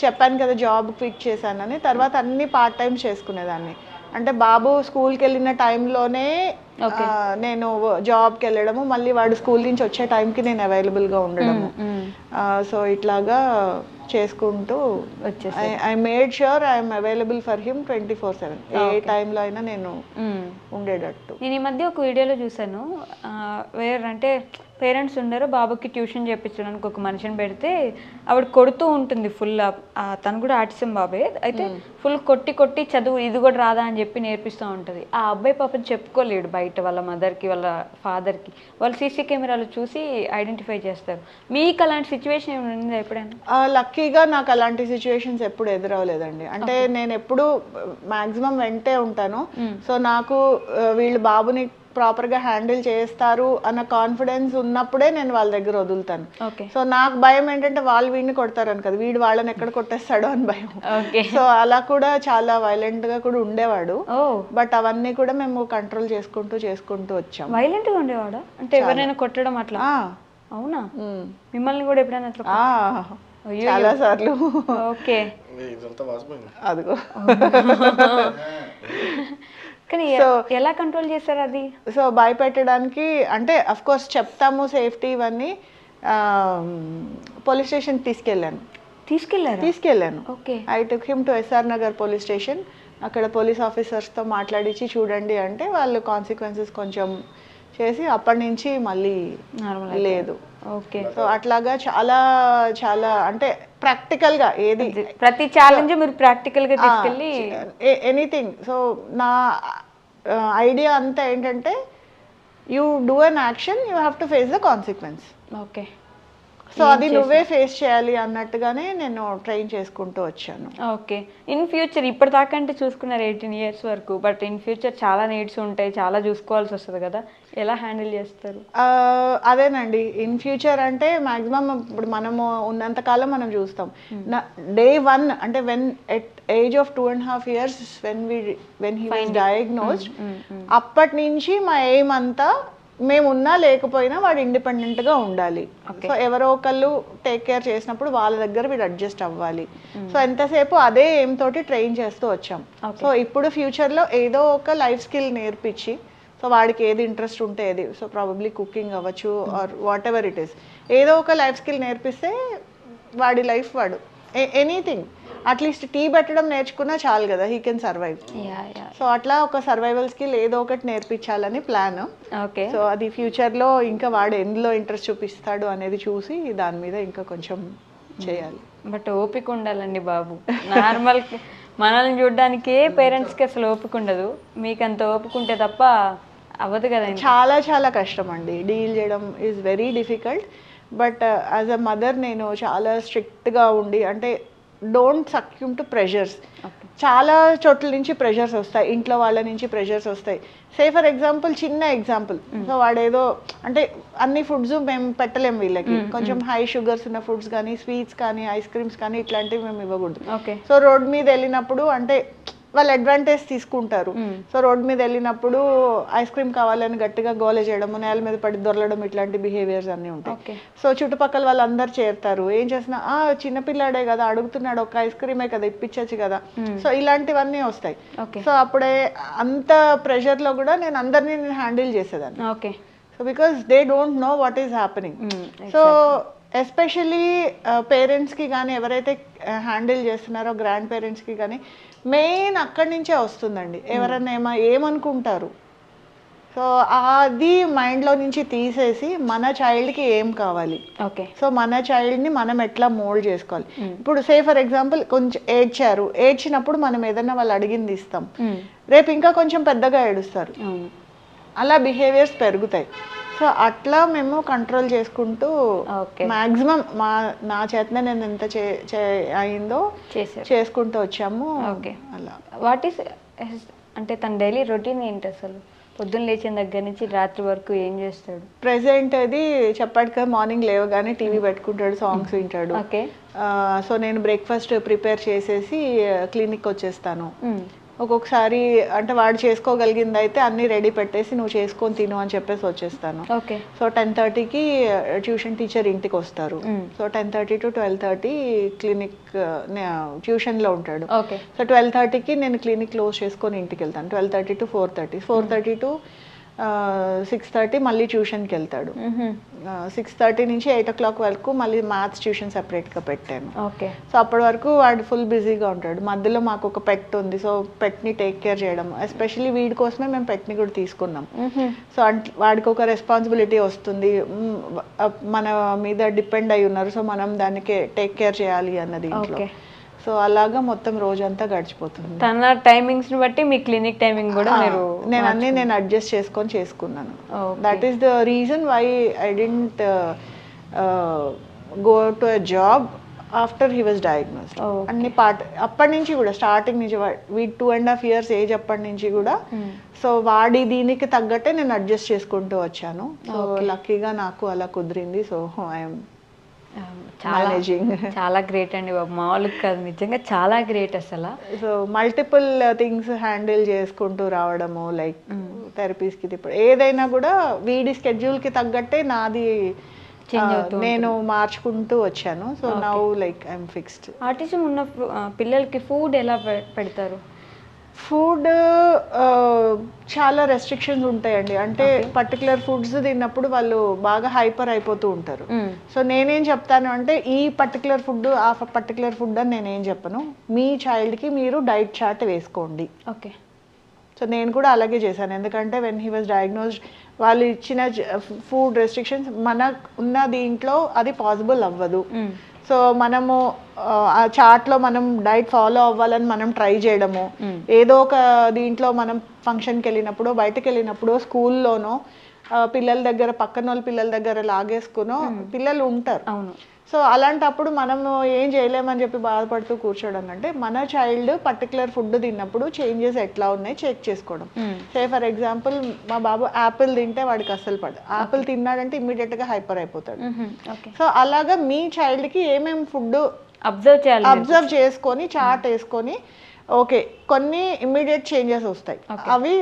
Speaker 4: చెప్పాను కదా జాబ్ క్విట్ చేశానని. తర్వాత అన్ని పార్ట్ టైమ్స్ చేసుకునేదాన్ని. అంటే బాబు స్కూల్కి వెళ్ళిన టైంలోనే నేను జాబ్కి వెళ్ళడము, మళ్ళీ వాడు స్కూల్ నుంచి వచ్చే టైంకి నేను అవైలబుల్గా ఉండడము. సో ఇట్లాగా చేసుకుంటూ I made sure I'm available for him 24/7. ఏ టైంలో అయినా నేను ఉండేటట్టు.
Speaker 2: నేను ఈ మధ్య ఒక వీడియోలో చూసాను, అంటే పేరెంట్స్ ఉండరు, బాబుకి ట్యూషన్ చేయించడానికి ఒక మనిషిని పెడితే ఆవిడ కొడుతూ ఉంటుంది ఫుల్. తను కూడా ఆర్టిజం బాబే, అయితే ఫుల్ కొట్టి చదువు ఇది కూడా రాదా అని చెప్పి నేర్పిస్తూ ఉంటుంది. ఆ అబ్బాయి పాపని చెప్పుకోలేడు బయట వాళ్ళ మదర్కి, వాళ్ళ ఫాదర్కి. వాళ్ళు సీసీ కెమెరాలు చూసి ఐడెంటిఫై చేస్తారు. మీకు అలాంటి సిచ్యువేషన్ ఏమైనా ఉందా ఎప్పుడైనా?
Speaker 4: లక్కీగా నాకు అలాంటి సిచ్యువేషన్స్ ఎప్పుడు ఎదురవలేదండి. అంటే నేను ఎప్పుడు మాక్సిమం వెంటే ఉంటాను. సో నాకు వీళ్ళు బాబుని ప్రాపర్గా హ్యాండిల్ చేస్తారు అన్న కాన్ఫిడెన్స్ ఉన్నప్పుడే నేను వాళ్ళ దగ్గర వదులుతాను. సో నాకు భయం ఏంటంటే వాళ్ళు వీడిని కొడతారని కదా, వీడు వాళ్ళని ఎక్కడ కొట్టేస్తాడో అని భయం. సో అలా కూడా చాలా వైలెంట్ గా కూడా ఉండేవాడు. బట్ అవన్నీ కూడా మేము కంట్రోల్ చేసుకుంటూ వచ్చాం.
Speaker 2: వైలెంట్ గా ఉండేవాడు అంటే ఎవరైనా కొట్టడం అట్లా? అవునా? మిమ్మల్ని కూడా ఎప్పుడైనా అట్లా?
Speaker 4: చాలా సార్లు.
Speaker 2: ఓకే.
Speaker 4: అదిగో.
Speaker 2: కానీ ఎలా కంట్రోల్ చేస్తారు అది?
Speaker 4: సో భయపెట్టడానికి అంటే అఫ్ కోర్స్ చెప్తాము సేఫ్టీ ఇవన్నీ. పోలీస్ స్టేషన్ తీసుకెళ్ళాను. I took him to SR Nagar police station. అక్కడ పోలీస్ ఆఫీసర్స్తో మాట్లాడించి చూడండి అంటే వాళ్ళు కాన్సిక్వెన్సెస్ కొంచెం చేసి అప్పటి నుంచి మళ్ళీ లేదు.
Speaker 2: ఓకే.
Speaker 4: సో అట్లాగా చాలా చాలా అంటే ప్రాక్టికల్ గా ఏది
Speaker 2: ప్రతి ఛాలెంజ్ మీరు ప్రాక్టికల్ గా తీసుకెళ్ళి
Speaker 4: ఎనీథింగ్. సో నా ఐడియా అంతా ఏంటంటే you do an action, you have to face the consequence.
Speaker 2: Okay.
Speaker 4: So అది నువ్వే ఫేస్ చేయాలి అన్నట్టుగానే నేను ట్రైన్ చేసుకుంటూ వచ్చాను.
Speaker 2: ఓకే. ఇన్ ఫ్యూచర్ ఇప్పటిదాకా అంటే చూసుకున్నారు 18 years వరకు, బట్ ఇన్ ఫ్యూచర్ చాలా నీడ్స్ ఉంటాయి, చాలా చూసుకోవాల్సి వస్తుంది కదా, ఎలా హ్యాండిల్ చేస్తారు?
Speaker 4: అదేనండి, ఇన్ ఫ్యూచర్ అంటే మాక్సిమం ఇప్పుడు మనము ఉన్నంతకాలం మనం చూస్తాం. డే 1 అంటే when at age of 2.5 years when he was diagnosed, అప్పటి నుంచి మా ఎయిమ్ అంతా మేము ఉన్నా లేకపోయినా వాడు ఇండిపెండెంట్గా ఉండాలి. సో ఎవరో ఒకళ్ళు టేక్ కేర్ చేసినప్పుడు వాళ్ళ దగ్గర వీడు అడ్జస్ట్ అవ్వాలి. సో ఎంతసేపు అదే ఎయిమ్ తోటి ట్రైన్ చేస్తూ వచ్చాం. సో ఇప్పుడు ఫ్యూచర్లో ఏదో ఒక లైఫ్ స్కిల్ నేర్పించి, సో వాడికి ఏది ఇంట్రెస్ట్ ఉంటే ఏది, సో ప్రాబబ్లీ కుకింగ్ అవ్వచ్చు or whatever it is, ఏదో ఒక లైఫ్ స్కిల్ నేర్పిస్తే వాడి లైఫ్ వాడు ఎనీథింగ్ అట్లీస్ట్ టీ పెట్టడం నేర్చుకున్నా చాలు కదా, హీ కెన్ సర్వైవ్. సో అట్లా ఒక సర్వైవల్ స్కిల్ ఏదో ఒకటి నేర్పించాలని ప్లాన్.
Speaker 2: ఓకే.
Speaker 4: సో అది ఫ్యూచర్లో ఇంకా వాడు ఎందులో ఇంట్రెస్ట్ చూపిస్తాడు అనేది చూసి దాని మీద ఇంకా కొంచెం చేయాలి.
Speaker 2: బట్ ఓపిక ఉండాలండి బాబు. నార్మల్ మనల్ని చూడడానికే పేరెంట్స్కి అసలు ఓపిక ఉండదు, మీకు అంత ఓపిక ఉంటే తప్ప అవ్వదు కదండి.
Speaker 4: చాలా చాలా కష్టం అండి, డీల్ చేయడం is very difficult. But as a mother నేను చాలా స్ట్రిక్ట్గా ఉండి, అంటే డోంట్ సక్యూమ్ టు ప్రెషర్స్. చాలా చోట్ల నుంచి ప్రెషర్స్ వస్తాయి, ఇంట్లో వాళ్ళ నుంచి ప్రెషర్స్ వస్తాయి. సే ఫర్ ఎగ్జాంపుల్, చిన్న ఎగ్జాంపుల్, సో వాడేదో అంటే అన్ని ఫుడ్స్ మేము పెట్టలేము వీళ్ళకి, కొంచెం హై షుగర్స్ ఉన్న ఫుడ్స్ కానీ స్వీట్స్ కానీ ఐస్ క్రీమ్స్ కానీ ఇట్లాంటివి మేము ఇవ్వకూడదు. సో రోడ్ మీద వెళ్ళినప్పుడు అంటే వాళ్ళు అడ్వాంటేజ్ తీసుకుంటారు. సో రోడ్ మీద వెళ్ళినప్పుడు ఐస్ క్రీమ్ కావాలని గట్టిగా గోల చేయడము, నేల మీద పడి దొరలడం, ఇట్లాంటి బిహేవియర్స్ అన్నీ ఉంటాయి. సో చుట్టుపక్కల వాళ్ళందరూ చేరుతారు, ఏం చేసినా చిన్నపిల్లాడే కదా అడుగుతున్నాడు, ఒక ఐస్ క్రీమే కదా ఇప్పించచ్చు కదా. సో ఇలాంటివన్నీ వస్తాయి. సో అప్పుడే అంత ప్రెషర్లో కూడా నేను అందరినీ హ్యాండిల్ చేసేదాన్ని.
Speaker 2: Okay.
Speaker 4: So because they don't know what is happening. So especially పేరెంట్స్కి కానీ ఎవరైతే హ్యాండిల్ చేస్తున్నారో గ్రాండ్ పేరెంట్స్కి కానీ మెయిన్ అక్కడి నుంచే వస్తుందండి. ఎవరన్నా ఏమనుకుంటారు, సో అది మైండ్లో నుంచి తీసేసి మన చైల్డ్కి ఏం కావాలి,
Speaker 2: ఓకే,
Speaker 4: సో మన చైల్డ్ని మనం ఎట్లా మోల్డ్ చేసుకోవాలి. ఇప్పుడు సే ఫర్ ఎగ్జాంపుల్ కొంచెం ఏడ్చినప్పుడు మనం ఏదన్నా వాళ్ళు అడిగింది ఇస్తాం, రేపు ఇంకా కొంచెం పెద్దగా ఏడుస్తారు, అలా బిహేవియర్స్ పెరుగుతాయి. సో అట్లా మేము కంట్రోల్ చేసుకుంటూ మాక్సిమం నా చేతనే నేను ఎంత అయిందో చేసుకుంటూ వచ్చాము. అలా
Speaker 2: వాట్ ఈస్ అంటే తన డైలీ రొటీన్ ఏంటి అసలు? పొద్దున్న లేచిన దగ్గర నుంచి రాత్రి వరకు ఏం చేస్తాడు?
Speaker 4: ప్రెసెంట్ అది చెప్పాడు కదా, మార్నింగ్ లేవగానే టీవీ పెట్టుకుంటాడు, సాంగ్స్ వింటాడు. సో నేను బ్రేక్ఫాస్ట్ ప్రిపేర్ చేసేసి క్లినిక్ వచ్చేస్తాను. ఒక్కొక్కసారి అంటే వాడు చేసుకోగలిగింది అయితే అన్నీ రెడీ పెట్టేసి నువ్వు చేసుకొని తిను అని చెప్పేసి వచ్చేస్తాను. సో 10:30కి ట్యూషన్ టీచర్ ఇంటికి వస్తారు. సో 10:30 to 12:30 క్లినిక్ ట్యూషన్లో ఉంటాడు. సో 12:30కి నేను క్లినిక్ క్లోజ్ చేసుకొని ఇంటికి వెళ్తాను. 12:30 to 4:30, 4:30 to 6:30 మళ్ళీ ట్యూషన్కి వెళ్తాడు. 6:30 నుంచి 8 o'clock వరకు మళ్ళీ మ్యాథ్స్ ట్యూషన్ సెపరేట్గా పెట్టాను. సో అప్పటి వరకు వాడు ఫుల్ బిజీగా ఉంటాడు. మధ్యలో మాకు ఒక పెట్ ఉంది, సో పెట్ని టేక్ కేర్ చేయడం, ఎస్పెషల్లీ వీడి కోసమే మేము పెట్ని కూడా తీసుకున్నాం. సో వాడికి ఒక రెస్పాన్సిబిలిటీ వస్తుంది, మన మీద డిపెండ్ అయి ఉన్నారు, సో మనం దానికి టేక్ కేర్ చేయాలి అన్నది ఇంట్లో. సో అలాగా మొత్తం రోజంతా గడిచిపోతుంది.
Speaker 2: తన టైమింగ్స్ ని బట్టి మీ క్లినిక్ టైమింగ్ కూడా
Speaker 4: నేను అడ్జస్ట్ చేసుకున్నాను. That is the reason why I didn't go to a job after he was diagnosed. అన్ని అప్పటి నుంచి కూడా స్టార్టింగ్ నుంచి వీడి 2.5 years ఏజ్ అప్పటి నుంచి కూడా సో వాడి దీనికి తగ్గట్టే నేను అడ్జస్ట్ చేసుకుంటూ వచ్చాను. సో లక్కీగా నాకు అలా కుదిరింది. సో ఐఎమ్
Speaker 2: చాలా గ్రేట్ అండి బాబు, మామూలుగా కాదు, నిజంగా చాలా గ్రేట్ అసలు.
Speaker 4: సో మల్టిపుల్ థింగ్స్ హ్యాండిల్ చేసుకుంటూ రావడము, లైక్ థెరపీస్కి ఇప్పుడు ఏదైనా కూడా వీడి స్కెడ్యూల్కి తగ్గట్టే నాది నేను మార్చుకుంటూ వచ్చాను. So now like I'm fixed.
Speaker 2: Autism ఉన్న పిల్లలకి ఫుడ్ ఎలా పెడతారు?
Speaker 4: ఫుడ్ చాలా రెస్ట్రిక్షన్స్ ఉంటాయండి. అంటే పర్టికులర్ ఫుడ్స్ తిన్నప్పుడు వాళ్ళు బాగా హైపర్ అయిపోతూ ఉంటారు. సో నేనేం చెప్తాను అంటే ఈ పర్టికులర్ ఫుడ్ ఆ పర్టికులర్ ఫుడ్ అని నేనేం చెప్పను, మీ చైల్డ్కి మీరు డైట్ చార్ట్ వేసుకోండి.
Speaker 2: ఓకే.
Speaker 4: సో నేను కూడా అలాగే చేశాను, ఎందుకంటే వెన్ హీ వాజ్ డయాగ్నోస్డ్ వాళ్ళు ఇచ్చిన ఫుడ్ రెస్ట్రిక్షన్స్ మనకు ఉన్న దీంట్లో అది పాసిబుల్ అవ్వదు. సో మనము ఆ చార్ట్లో మనం డైట్ ఫాలో అవ్వాలని మనం ట్రై చేయడము, ఏదో ఒక దీంట్లో మనం ఫంక్షన్కి వెళ్ళినప్పుడు బయటకు వెళ్ళినప్పుడు స్కూల్లోనో పిల్లల దగ్గర పక్కన వాళ్ళ పిల్లల దగ్గర లాగేసుకునో పిల్లలు ఉంటారు. సో అలాంటప్పుడు మనము ఏం చేయలేమని చెప్పి బాధపడుతూ కూర్చోవడం కంటే మన చైల్డ్ పర్టికులర్ ఫుడ్ తిన్నప్పుడు చేంజెస్ ఎట్లా ఉన్నాయి చెక్ చేసుకోవడం. సే ఫర్ ఎగ్జాంపుల్ మా బాబు యాపిల్ తింటే వాడికి అస్సలు పడదు, యాపిల్ తిన్నాడంటే ఇమ్మీడియట్గా హైపర్ అయిపోతాడు. సో అలాగా మీ చైల్డ్కి ఏమేమి ఫుడ్ అబ్జర్వ్ చేసుకొని చార్ట్ వేసుకొని ఓకే కొన్ని ఇమ్మీడియట్ చేంజెస్ వస్తాయి అవి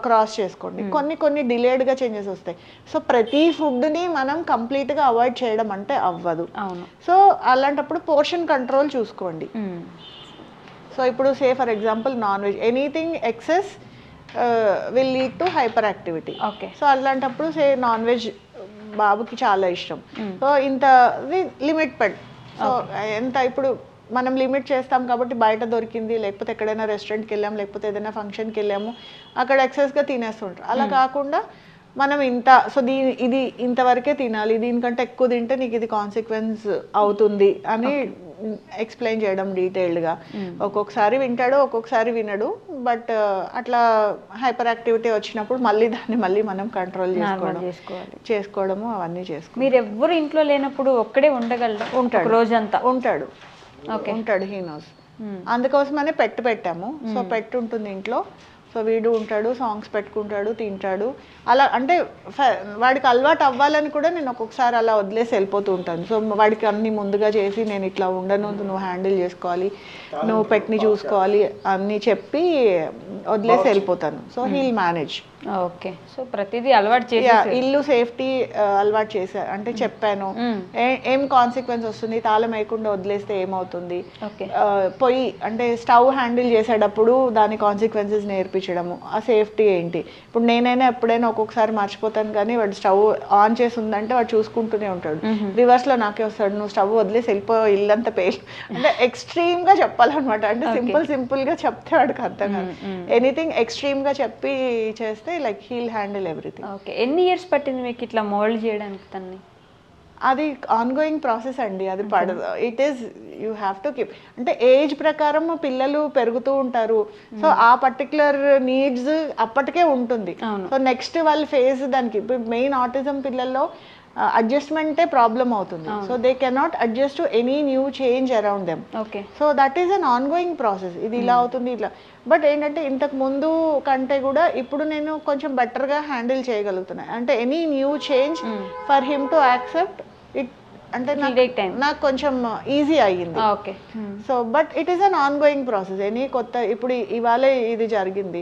Speaker 4: క్రాస్ చేసుకోండి, కొన్ని డిలేడ్గా చేంజెస్ వస్తాయి. సో ప్రతి ఫుడ్ని మనం కంప్లీట్గా అవాయిడ్ చేయడం అంటే అవ్వదు. సో అలాంటప్పుడు పోర్షన్ కంట్రోల్ చూసుకోండి. సో ఇప్పుడు సే for example non veg anything excess will lead to hyper activity. So అలాంటప్పుడు సే నాన్ వెజ్ బాబుకి చాలా ఇష్టం, సో ఇంత లిమిట్ పెట్. సో ఎంత ఇప్పుడు మనం లిమిట్ చేస్తాం కాబట్టి బయట దొరికింది, లేకపోతే ఎక్కడైనా రెస్టారెంట్కి వెళ్ళాము, లేకపోతే ఏదైనా ఫంక్షన్కి వెళ్ళాము, అక్కడ ఎక్సెస్గా తినేస్తుంటారు. అలా కాకుండా మనం సో ఇది ఇంతవరకే తినాలి, దీనికంటే ఎక్కువ తింటే నీకు ఇది కాన్సిక్వెన్స్ అవుతుంది అని ఎక్స్ప్లెయిన్ చేయడం డీటెయిల్డ్గా. ఒక్కొక్కసారి వింటాడు, ఒక్కొక్కసారి వినడు. బట్ అట్లా హైపర్ యాక్టివిటీ వచ్చినప్పుడు దాన్ని మనం కంట్రోల్ చేసుకోవడము అవన్నీ చేసుకోవాలి.
Speaker 2: మీరు ఎవ్వరు ఇంట్లో లేనప్పుడు ఒక్కడే ఉండగలరా? ఉంటాడు రోజంతా?
Speaker 4: ఉంటాడు హీ నోస్. అందుకోసమనే పెట్టాము. సో పెట్ ఉంటుంది ఇంట్లో. సో వీడు ఉంటాడు, సాంగ్స్ పెట్టుకుంటాడు, తింటాడు. అలా అంటే వాడికి అలవాటు అవ్వాలని కూడా నేను ఒక్కొక్కసారి అలా వదిలేసి వెళ్ళిపోతూ ఉంటాను. సో వాడికి అన్ని ముందుగా చేసి నేను ఇట్లా ఉండను, నువ్వు హ్యాండిల్ చేసుకోవాలి, నువ్వు పెట్ని చూసుకోవాలి అన్నీ చెప్పి వదిలేసి వెళ్ళిపోతాను. So he'll manage.
Speaker 2: Okay. So ప్రతిదీ అలవాటు చేసి
Speaker 4: ఇల్లు సేఫ్టీ అలవాటు చేశా అంటే చెప్పాను ఏం కాన్సిక్వెన్స్ వస్తుంది, తాళం వేయకుండా వదిలేస్తే ఏమవుతుంది, పొయ్యి అంటే స్టవ్ హ్యాండిల్ చేసేటప్పుడు దాని కాన్సిక్వెన్సెస్ నేర్పించడము, ఆ సేఫ్టీ ఏంటి. ఇప్పుడు నేనైనా ఎప్పుడైనా ఒక్కొక్కసారి మర్చిపోతాను, కానీ వాడు స్టవ్ ఆన్ చేసి ఉందంటే వాడు చూసుకుంటూనే ఉంటాడు. రివర్స్లో నాకే వస్తాడు, నువ్వు స్టవ్ వదిలేసి వెళ్ళిపో, ఇల్లంతా పేలు అంటే ఎక్స్ట్రీమ్గా చెప్పాలన్నమాట. అంటే సింపుల్గా చెప్తే వాడికి అర్థం కాదు. ఎనీథింగ్ ఎక్స్ట్రీమ్గా చెప్పి చేస్తే like he'll handle everything.
Speaker 2: Okay. ఎన్ని ఇయర్స్ పట్టింది మీకు ఇట్లా మోల్డ్ చేయడానికి తన్ని?
Speaker 4: అది ఆన్గోయింగ్ ప్రాసెస్ అండి, అది పడదు. It is you have to keep. అంటే ఏజ్ ప్రకారం పిల్లలు పెరుగుతూ ఉంటారు. సో ఆ పర్టికులర్ నీడ్స్ అప్పటికే ఉంటుంది. సో నెక్స్ట్ వాళ్ళ ఫేజ్ దానికి. ఇప్పుడు మెయిన్ ఆటిజం పిల్లల్లో అడ్జస్ట్మెంటే ప్రాబ్లం అవుతుంది. So they cannot adjust to any new change around them. So that is an ongoing process. ఇది ఇలా అవుతుంది ఇట్లా. బట్ ఏంటంటే ఇంతకు ముందు కంటే కూడా ఇప్పుడు నేను కొంచెం బెటర్గా హ్యాండిల్ చేయగలుగుతున్నాను. అంటే any new change for him to accept it అంటే నాకు కొంచెం ఈజీ అయ్యింది. So but it is an ongoing process. Any కొత్త ఇప్పుడు ఇవాళ ఇది జరిగింది,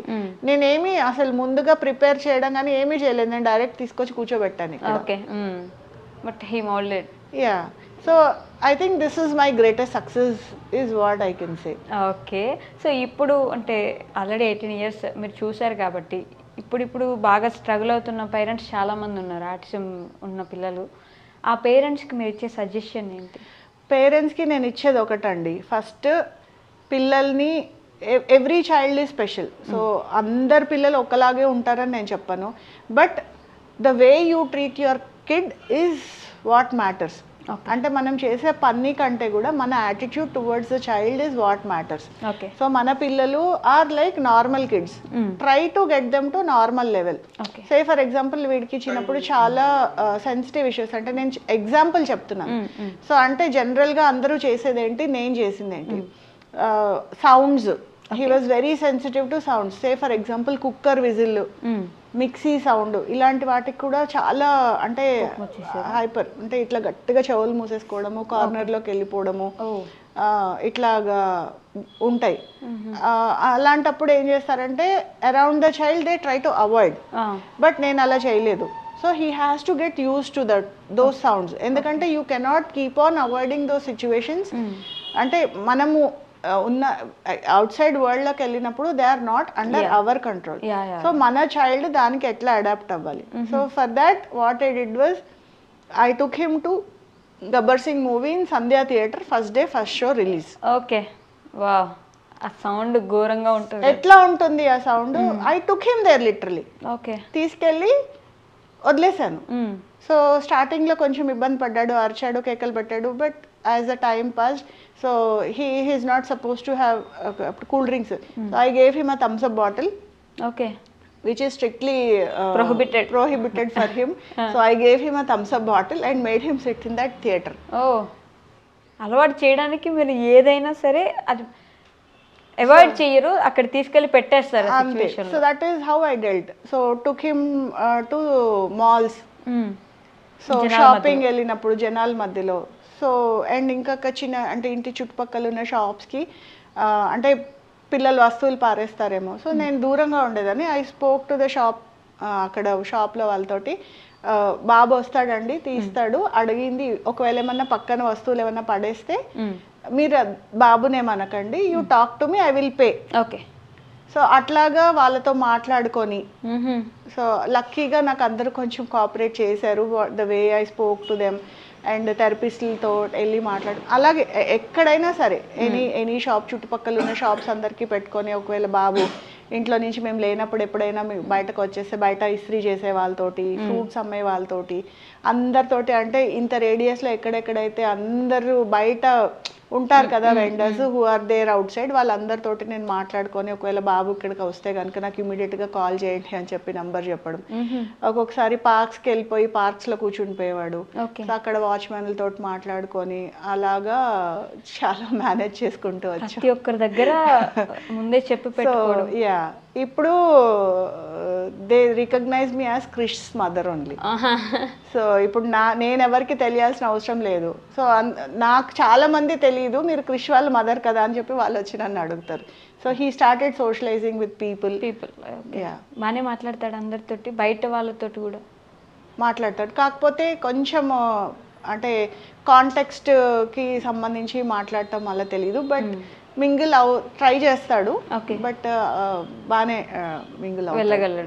Speaker 4: నేనేమి అసలు ముందుగా ప్రిపేర్ చేయడం కానీ ఏమీ చేయలేదు, నేను డైరెక్ట్ తీసుకొచ్చి కూర్చోబెట్టాను. Yeah. So I think this is my greatest success is what I can say.
Speaker 2: Okay. So ఇప్పుడు అంటే ఆల్రెడీ 18 years మీరు చూసారు కాబట్టి ఇప్పుడు బాగా స్ట్రగుల్ అవుతున్న పేరెంట్స్ చాలామంది ఉన్నారు, ఆటిజం ఉన్న పిల్లలు. ఆ పేరెంట్స్కి మీరు ఇచ్చే సజెషన్ ఏంటి?
Speaker 4: పేరెంట్స్కి నేను ఇచ్చేది ఒకటండి, ఫస్ట్ పిల్లల్ని every child is special. So అందరు పిల్లలు ఒకలాగే ఉంటారని నేను చెప్పను. But the way you treat your kid is what matters. అంటే మనం చేసే పని కంటే కూడా మన attitude towards the child is what matters. So మన పిల్లలు are like normal kids, try to get them to normal level. Say for example వీడికి ఇచ్చినప్పుడు చాలా సెన్సిటివ్ ఇష్యూస్, అంటే నేను ఎగ్జాంపుల్ చెప్తున్నాను. సో అంటే జనరల్గా అందరూ చేసేది ఏంటి, నేను చేసింది ఏంటి, sounds. He was very sensitive to sounds. Say for example cooker whistle, mixie sound, ఇలాంటి వాటికి కూడా చాలా అంటే హైపర్, అంటే ఇట్లా గట్టిగా చెవులు మూసేసుకోవడము, కార్నర్లోకి వెళ్ళిపోవడము, ఇట్లాగా ఉంటాయి. అలాంటప్పుడు ఏం చేస్తారంటే around the child they try to avoid. But నేను అలా చేయలేదు. So he has to get use to those sounds. ఎందుకంటే you cannot keep on avoiding those situations. అంటే మనము ఉన్న అవుట్ సైడ్ వరల్డ్లోకి వెళ్ళినప్పుడు they are not under our control. So మన చైల్డ్ దానికి ఎట్లా అడాప్ట్ అవ్వాలి. So for that what I did was I took him to Gabbar Singh movie in Sandhya theatre, first day first show release.
Speaker 2: Okay. Wow. ఆ సౌండ్ ఘోరంగా ఉంటుంది.
Speaker 4: ఎట్లా ఉంటుంది ఆ sound? I took him there literally.
Speaker 2: Okay.
Speaker 4: తీసుకెళ్ళి వదిలేశాను. సో స్టార్టింగ్లో కొంచెం ఇబ్బంది పడ్డాడు, అరిచాడు, కేకలు పెట్టాడు. But as the time passed, so he is not supposed to have cool drinks. So I gave him a thumbs up bottle,
Speaker 2: okay,
Speaker 4: which is strictly prohibited for him. So I gave him a thumbs up bottle and made him sit in that theater.
Speaker 2: Oh, అలవాటు చేయడానికి మీరు ఏదైనా సరే అది అవాయిడ్ చేయరు, అక్కడ తీసుకెళ్ళి పెట్టేస్తారు situation.
Speaker 4: So that is how I dealt. So took him to malls. So shopping వెళ్ళినప్పుడు జనాల మధ్యలో. సో అండ్ ఇంకొక చిన్న అంటే ఇంటి చుట్టుపక్కల ఉన్న షాప్స్కి అంటే పిల్లలు వస్తువులు పారేస్తారేమో, సో నేను దూరంగా ఉండేదని. I spoke to the shop, అక్కడ షాప్లో వాళ్ళతోటి, బాబు వస్తాడండి తీస్తాడు, అడిగింది ఒకవేళ ఏమన్నా పక్కన వస్తువులు ఏమన్నా పడేస్తే మీరు బాబునేమనకండి, you talk to me, I will pay.
Speaker 2: Okay.
Speaker 4: So అట్లాగా వాళ్ళతో మాట్లాడుకొని, సో లక్కీగా నాకు అందరూ కొంచెం కోఆపరేట్ చేశారు the way I spoke to them. And థెరపిస్టులతో వెళ్ళి మాట్లాడు. అలాగే ఎక్కడైనా సరే ఎనీ షాప్, చుట్టుపక్కల ఉన్న షాప్స్ అందరికీ పెట్టుకొని, ఒకవేళ బాబు ఇంట్లో నుంచి మేము లేనప్పుడు ఎప్పుడైనా బయటకు వచ్చేస్తే బయట ఇస్త్రీ చేసే వాళ్ళతోటి, ఫ్రూట్స్ అమ్మే వాళ్ళతోటి, అందరితోటి, అంటే ఇంత రేడియస్లో ఎక్కడెక్కడైతే అందరూ బయట ఉంటారు కదా vendors who are there outside, వాళ్ళందరితోటి నేను మాట్లాడుకొని, ఒకవేళ బాబు ఇక్కడికి వస్తే కనుక నాకు ఇమీడియట్గా కాల్ చేయండి అని చెప్పి నంబర్ చెప్పడం. ఒక్కొక్కసారి పార్క్స్కి వెళ్ళిపోయి పార్క్స్లో కూర్చుని పోయేవాడు, అక్కడ వాచ్మెన్లతో మాట్లాడుకొని అలాగా చాలా మేనేజ్ చేసుకుంటూ వచ్చాం.
Speaker 2: ప్రతి ఒక్కరి దగ్గర ముందే చెప్పి పెట్టుకోవడం.
Speaker 4: యా, ఇప్పుడు they recognise me as Krish mother only. So ఇప్పుడు నేను ఎవరికి తెలియాల్సిన అవసరం లేదు. సో నాకు చాలా మంది తెలియదు, మీరు క్రిష్ వాళ్ళ మదర్ కదా అని చెప్పి వాళ్ళు వచ్చి నన్ను అడుగుతారు. So he started socialising with people.
Speaker 2: Yeah, బాగానే మాట్లాడతాడు అందరితోటి, బయట వాళ్ళతోటి కూడా
Speaker 4: మాట్లాడతాడు. కాకపోతే కొంచెం అంటే కాంటెక్స్ట్కి సంబంధించి మాట్లాడటం వల్ల తెలీదు, బట్ మింగిల్ ట్రై చేస్తాడు. బట్ బాగానే మింగిల్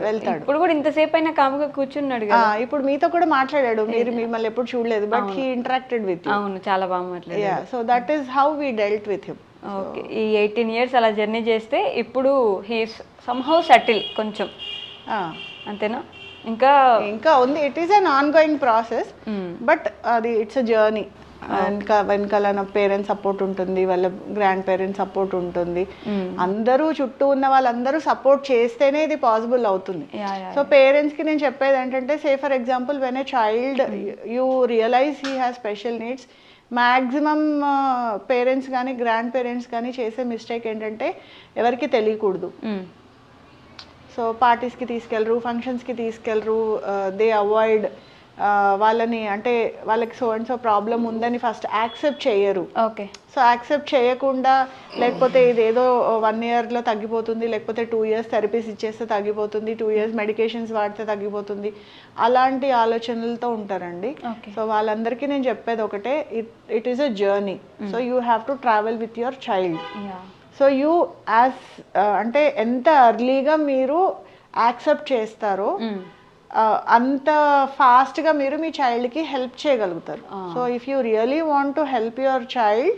Speaker 4: వెళ్తాడు.
Speaker 2: ఇప్పుడు కూడా ఇంతసేపు అయినా కాముగా కూర్చున్నాడు కదా.
Speaker 4: ఇప్పుడు మీతో కూడా మాట్లాడాడు, మీరు మిమ్మల్ని ఎప్పుడు చూడలేదు, but he interacted with you.
Speaker 2: అవును, చాలా బాగా మాట్లాడాడు.
Speaker 4: So that is how we dealt with him.
Speaker 2: Okay, ఈ 18 years అలా జర్నీ చేస్తే ఇప్పుడు హీస్ సమ్హౌ సెటిల్ కొంచెం, అంతేనా?
Speaker 4: ఇంకా ఉంది. It is an on going process, but అది ఇట్స్ అ జర్నీ. వెనకాల నా పేరెంట్స్ సపోర్ట్ ఉంటుంది, వాళ్ళ గ్రాండ్ పేరెంట్స్ సపోర్ట్ ఉంటుంది, అందరూ చుట్టూ ఉన్న వాళ్ళందరూ సపోర్ట్ చేస్తేనే ఇది పాసిబుల్ అవుతుంది. సో పేరెంట్స్కి నేను చెప్పేది ఏంటంటే, say for example when a child you realise he has special needs, maximum parents కానీ గ్రాండ్ పేరెంట్స్ కానీ చేసే మిస్టేక్ ఏంటంటే ఎవరికి తెలియకూడదు. సో పార్టీస్కి తీసుకెళ్ళరు, ఫంక్షన్స్కి తీసుకెళ్ళరు, దే అవాయిడ్ వాళ్ళని, అంటే వాళ్ళకి సో అండ్ సో ప్రాబ్లం ఉందని ఫస్ట్ యాక్సెప్ట్ చేయరు.
Speaker 2: ఓకే,
Speaker 4: సో యాక్సెప్ట్ చేయకుండా, లేకపోతే ఇదేదో 1 yearలో తగ్గిపోతుంది, లేకపోతే 2 years థెరపీస్ ఇచ్చేస్తే తగ్గిపోతుంది, 2 years మెడికేషన్స్ వాడితే తగ్గిపోతుంది, అలాంటి ఆలోచనలతో ఉంటారండి. సో వాళ్ళందరికీ నేను చెప్పేది ఒకటే, it is a journey. So you have to travel with your child. So you as అంటే ఎంత ఎర్లీగా మీరు యాక్సెప్ట్ చేస్తారో అంత ఫాస్ట్గా మీరు మీ చైల్డ్కి హెల్ప్ చేయగలుగుతారు. So if you really want to help your child,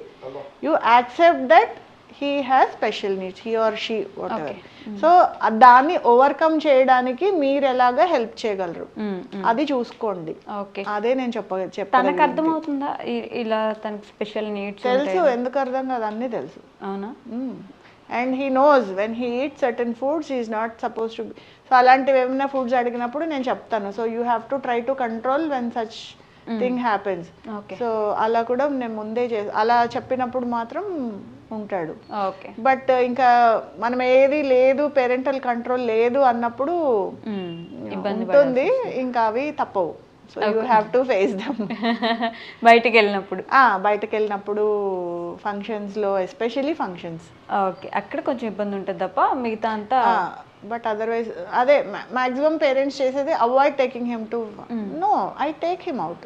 Speaker 4: you accept that he has special needs, he or she what ever. So దాన్ని ఓవర్కమ్ చేయడానికి మీరు ఎలాగా హెల్ప్ చేయగలరు అది చూసుకోండి. అదే నేను
Speaker 2: తనకు అర్థమవుతుందా ఇలా తనకి స్పెషల్ నీడ్స్?
Speaker 4: తెలుసు, ఎందుకు అర్థం కాదు, అన్నీ తెలుసు.
Speaker 2: అవునా?
Speaker 4: And he knows when he eat certain foods he is not suppose to. So అలాంటివి ఏమైనా ఫుడ్స్ అడిగినప్పుడు నేను చెప్తాను, so you have to try to control when such thing happens. So అలా కూడా నేను ముందే అలా చెప్పినప్పుడు మాత్రం ఉంటాడు. బట్ ఇంకా మనం ఏది లేదు, పేరెంటల్ కంట్రోల్ లేదు అన్నప్పుడు ఉంటుంది, ఇంకా అవి తప్పవు. So you have to face them.
Speaker 2: బయటకు
Speaker 4: వెళ్ళినప్పుడు ఫంక్షన్స్లో, ఎస్పెషల్లీ ఫంక్షన్స్.
Speaker 2: ఓకే, అక్కడ కొంచెం ఇబ్బంది ఉంటుంది తప్ప మిగతా అంతా.
Speaker 4: బట్ అదర్వైజ్ అదే మ్యాక్సిమం పేరెంట్స్ చేసేది, avoid taking him to. No, I take him out.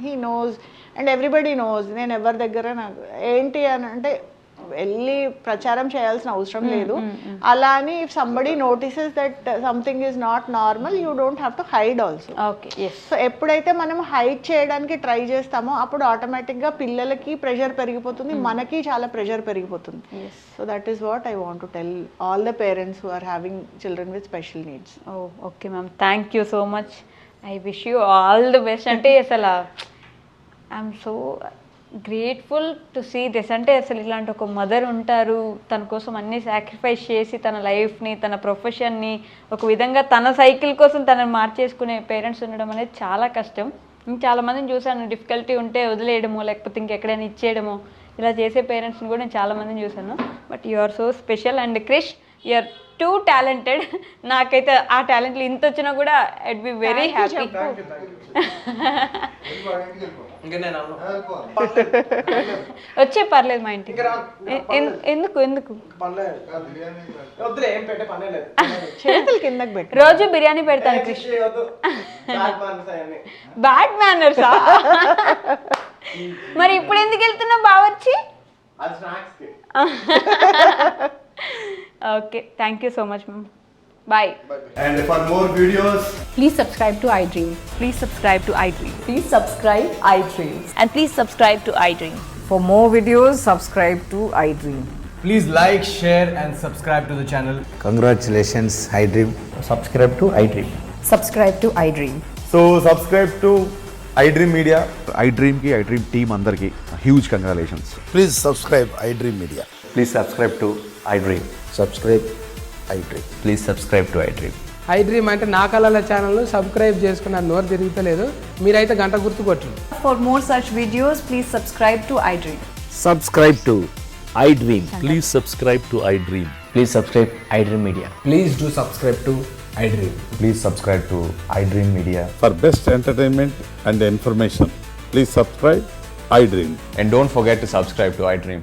Speaker 4: He knows and everybody knows. నేను ఎవరి దగ్గర నాకు ఏంటి అని అంటే వెళ్ళి ప్రచారం చేయాల్సిన అవసరం లేదు. అలా అని if somebody notices that something is not normal, you don't have to hide also. So ఎప్పుడైతే మనం హైడ్ చేయడానికి ట్రై చేస్తామో అప్పుడు ఆటోమేటిక్గా పిల్లలకి ప్రెషర్ పెరిగిపోతుంది, మనకి చాలా ప్రెషర్ పెరిగిపోతుంది. So that is what I want to tell all the parents who are having children with special needs.
Speaker 2: Okay ma'am, thank you so much. I wish you all the best. అంటే అసలు I'm so grateful to see this. అంటే అసలు ఇలాంటి ఒక మదర్ ఉంటారు, తన కోసం అన్నీ సాక్రిఫైస్ చేసి తన లైఫ్ని, తన ప్రొఫెషన్ని ఒక విధంగా తన సైకిల్ కోసం తనని మార్చేసుకునే పేరెంట్స్ ఉండడం అనేది చాలా కష్టం. చాలామందిని చూశాను, డిఫికల్టీ ఉంటే వదిలేయడమో లేకపోతే ఇంకెక్కడైనా ఇచ్చేయడమో ఇలా చేసే పేరెంట్స్ని కూడా నేను చాలామందిని చూశాను. But you are so special and Krish, you are too talented. నాకైతే ఆ టాలెంట్లు ఇంత వచ్చినా కూడా ఐడ్ బి వెరీ హ్యాపీ. వచ్చే పర్లేదు మా ఇంటికి. ఎందుకు రోజు బిర్యానీ పెడతాను క్రిష్. బ్యాడ్ మేనర్సా? మరి ఇప్పుడు ఎందుకు వెళ్తున్నావు Bawarchi? Okay, thank you so much ma'am. Bye.
Speaker 5: And for more videos,
Speaker 6: Please subscribe to iDream.
Speaker 7: Please subscribe to iDream.
Speaker 6: Please subscribe iDream.
Speaker 7: And please subscribe to iDream.
Speaker 6: For more videos, subscribe to iDream.
Speaker 8: Please like, share and subscribe to the channel.
Speaker 9: Congratulations, iDream.
Speaker 10: Subscribe to iDream.
Speaker 6: Subscribe to iDream.
Speaker 5: so subscribe to iDream Media.
Speaker 11: iDream team అందరికి huge congratulations.
Speaker 9: Please subscribe iDream Media.
Speaker 10: Please subscribe to iDream.
Speaker 9: Subscribe iDream.
Speaker 10: Please subscribe to iDream.
Speaker 12: iDream అంటే నా కళల ఛానల్ను సబ్స్క్రైబ్ చేసుకున్న నోరు తిరుగుతలేదు, మీరైతే గంట గుర్తు కొట్టండి.
Speaker 6: For more such videos, please subscribe to iDream.
Speaker 10: Subscribe to iDream.
Speaker 11: Please subscribe to iDream.
Speaker 10: Please subscribe iDream Media.
Speaker 8: Please do subscribe to iDream.
Speaker 5: Please subscribe to iDream Media.
Speaker 11: For best entertainment and information, please subscribe iDream.
Speaker 5: And don't forget to subscribe to iDream.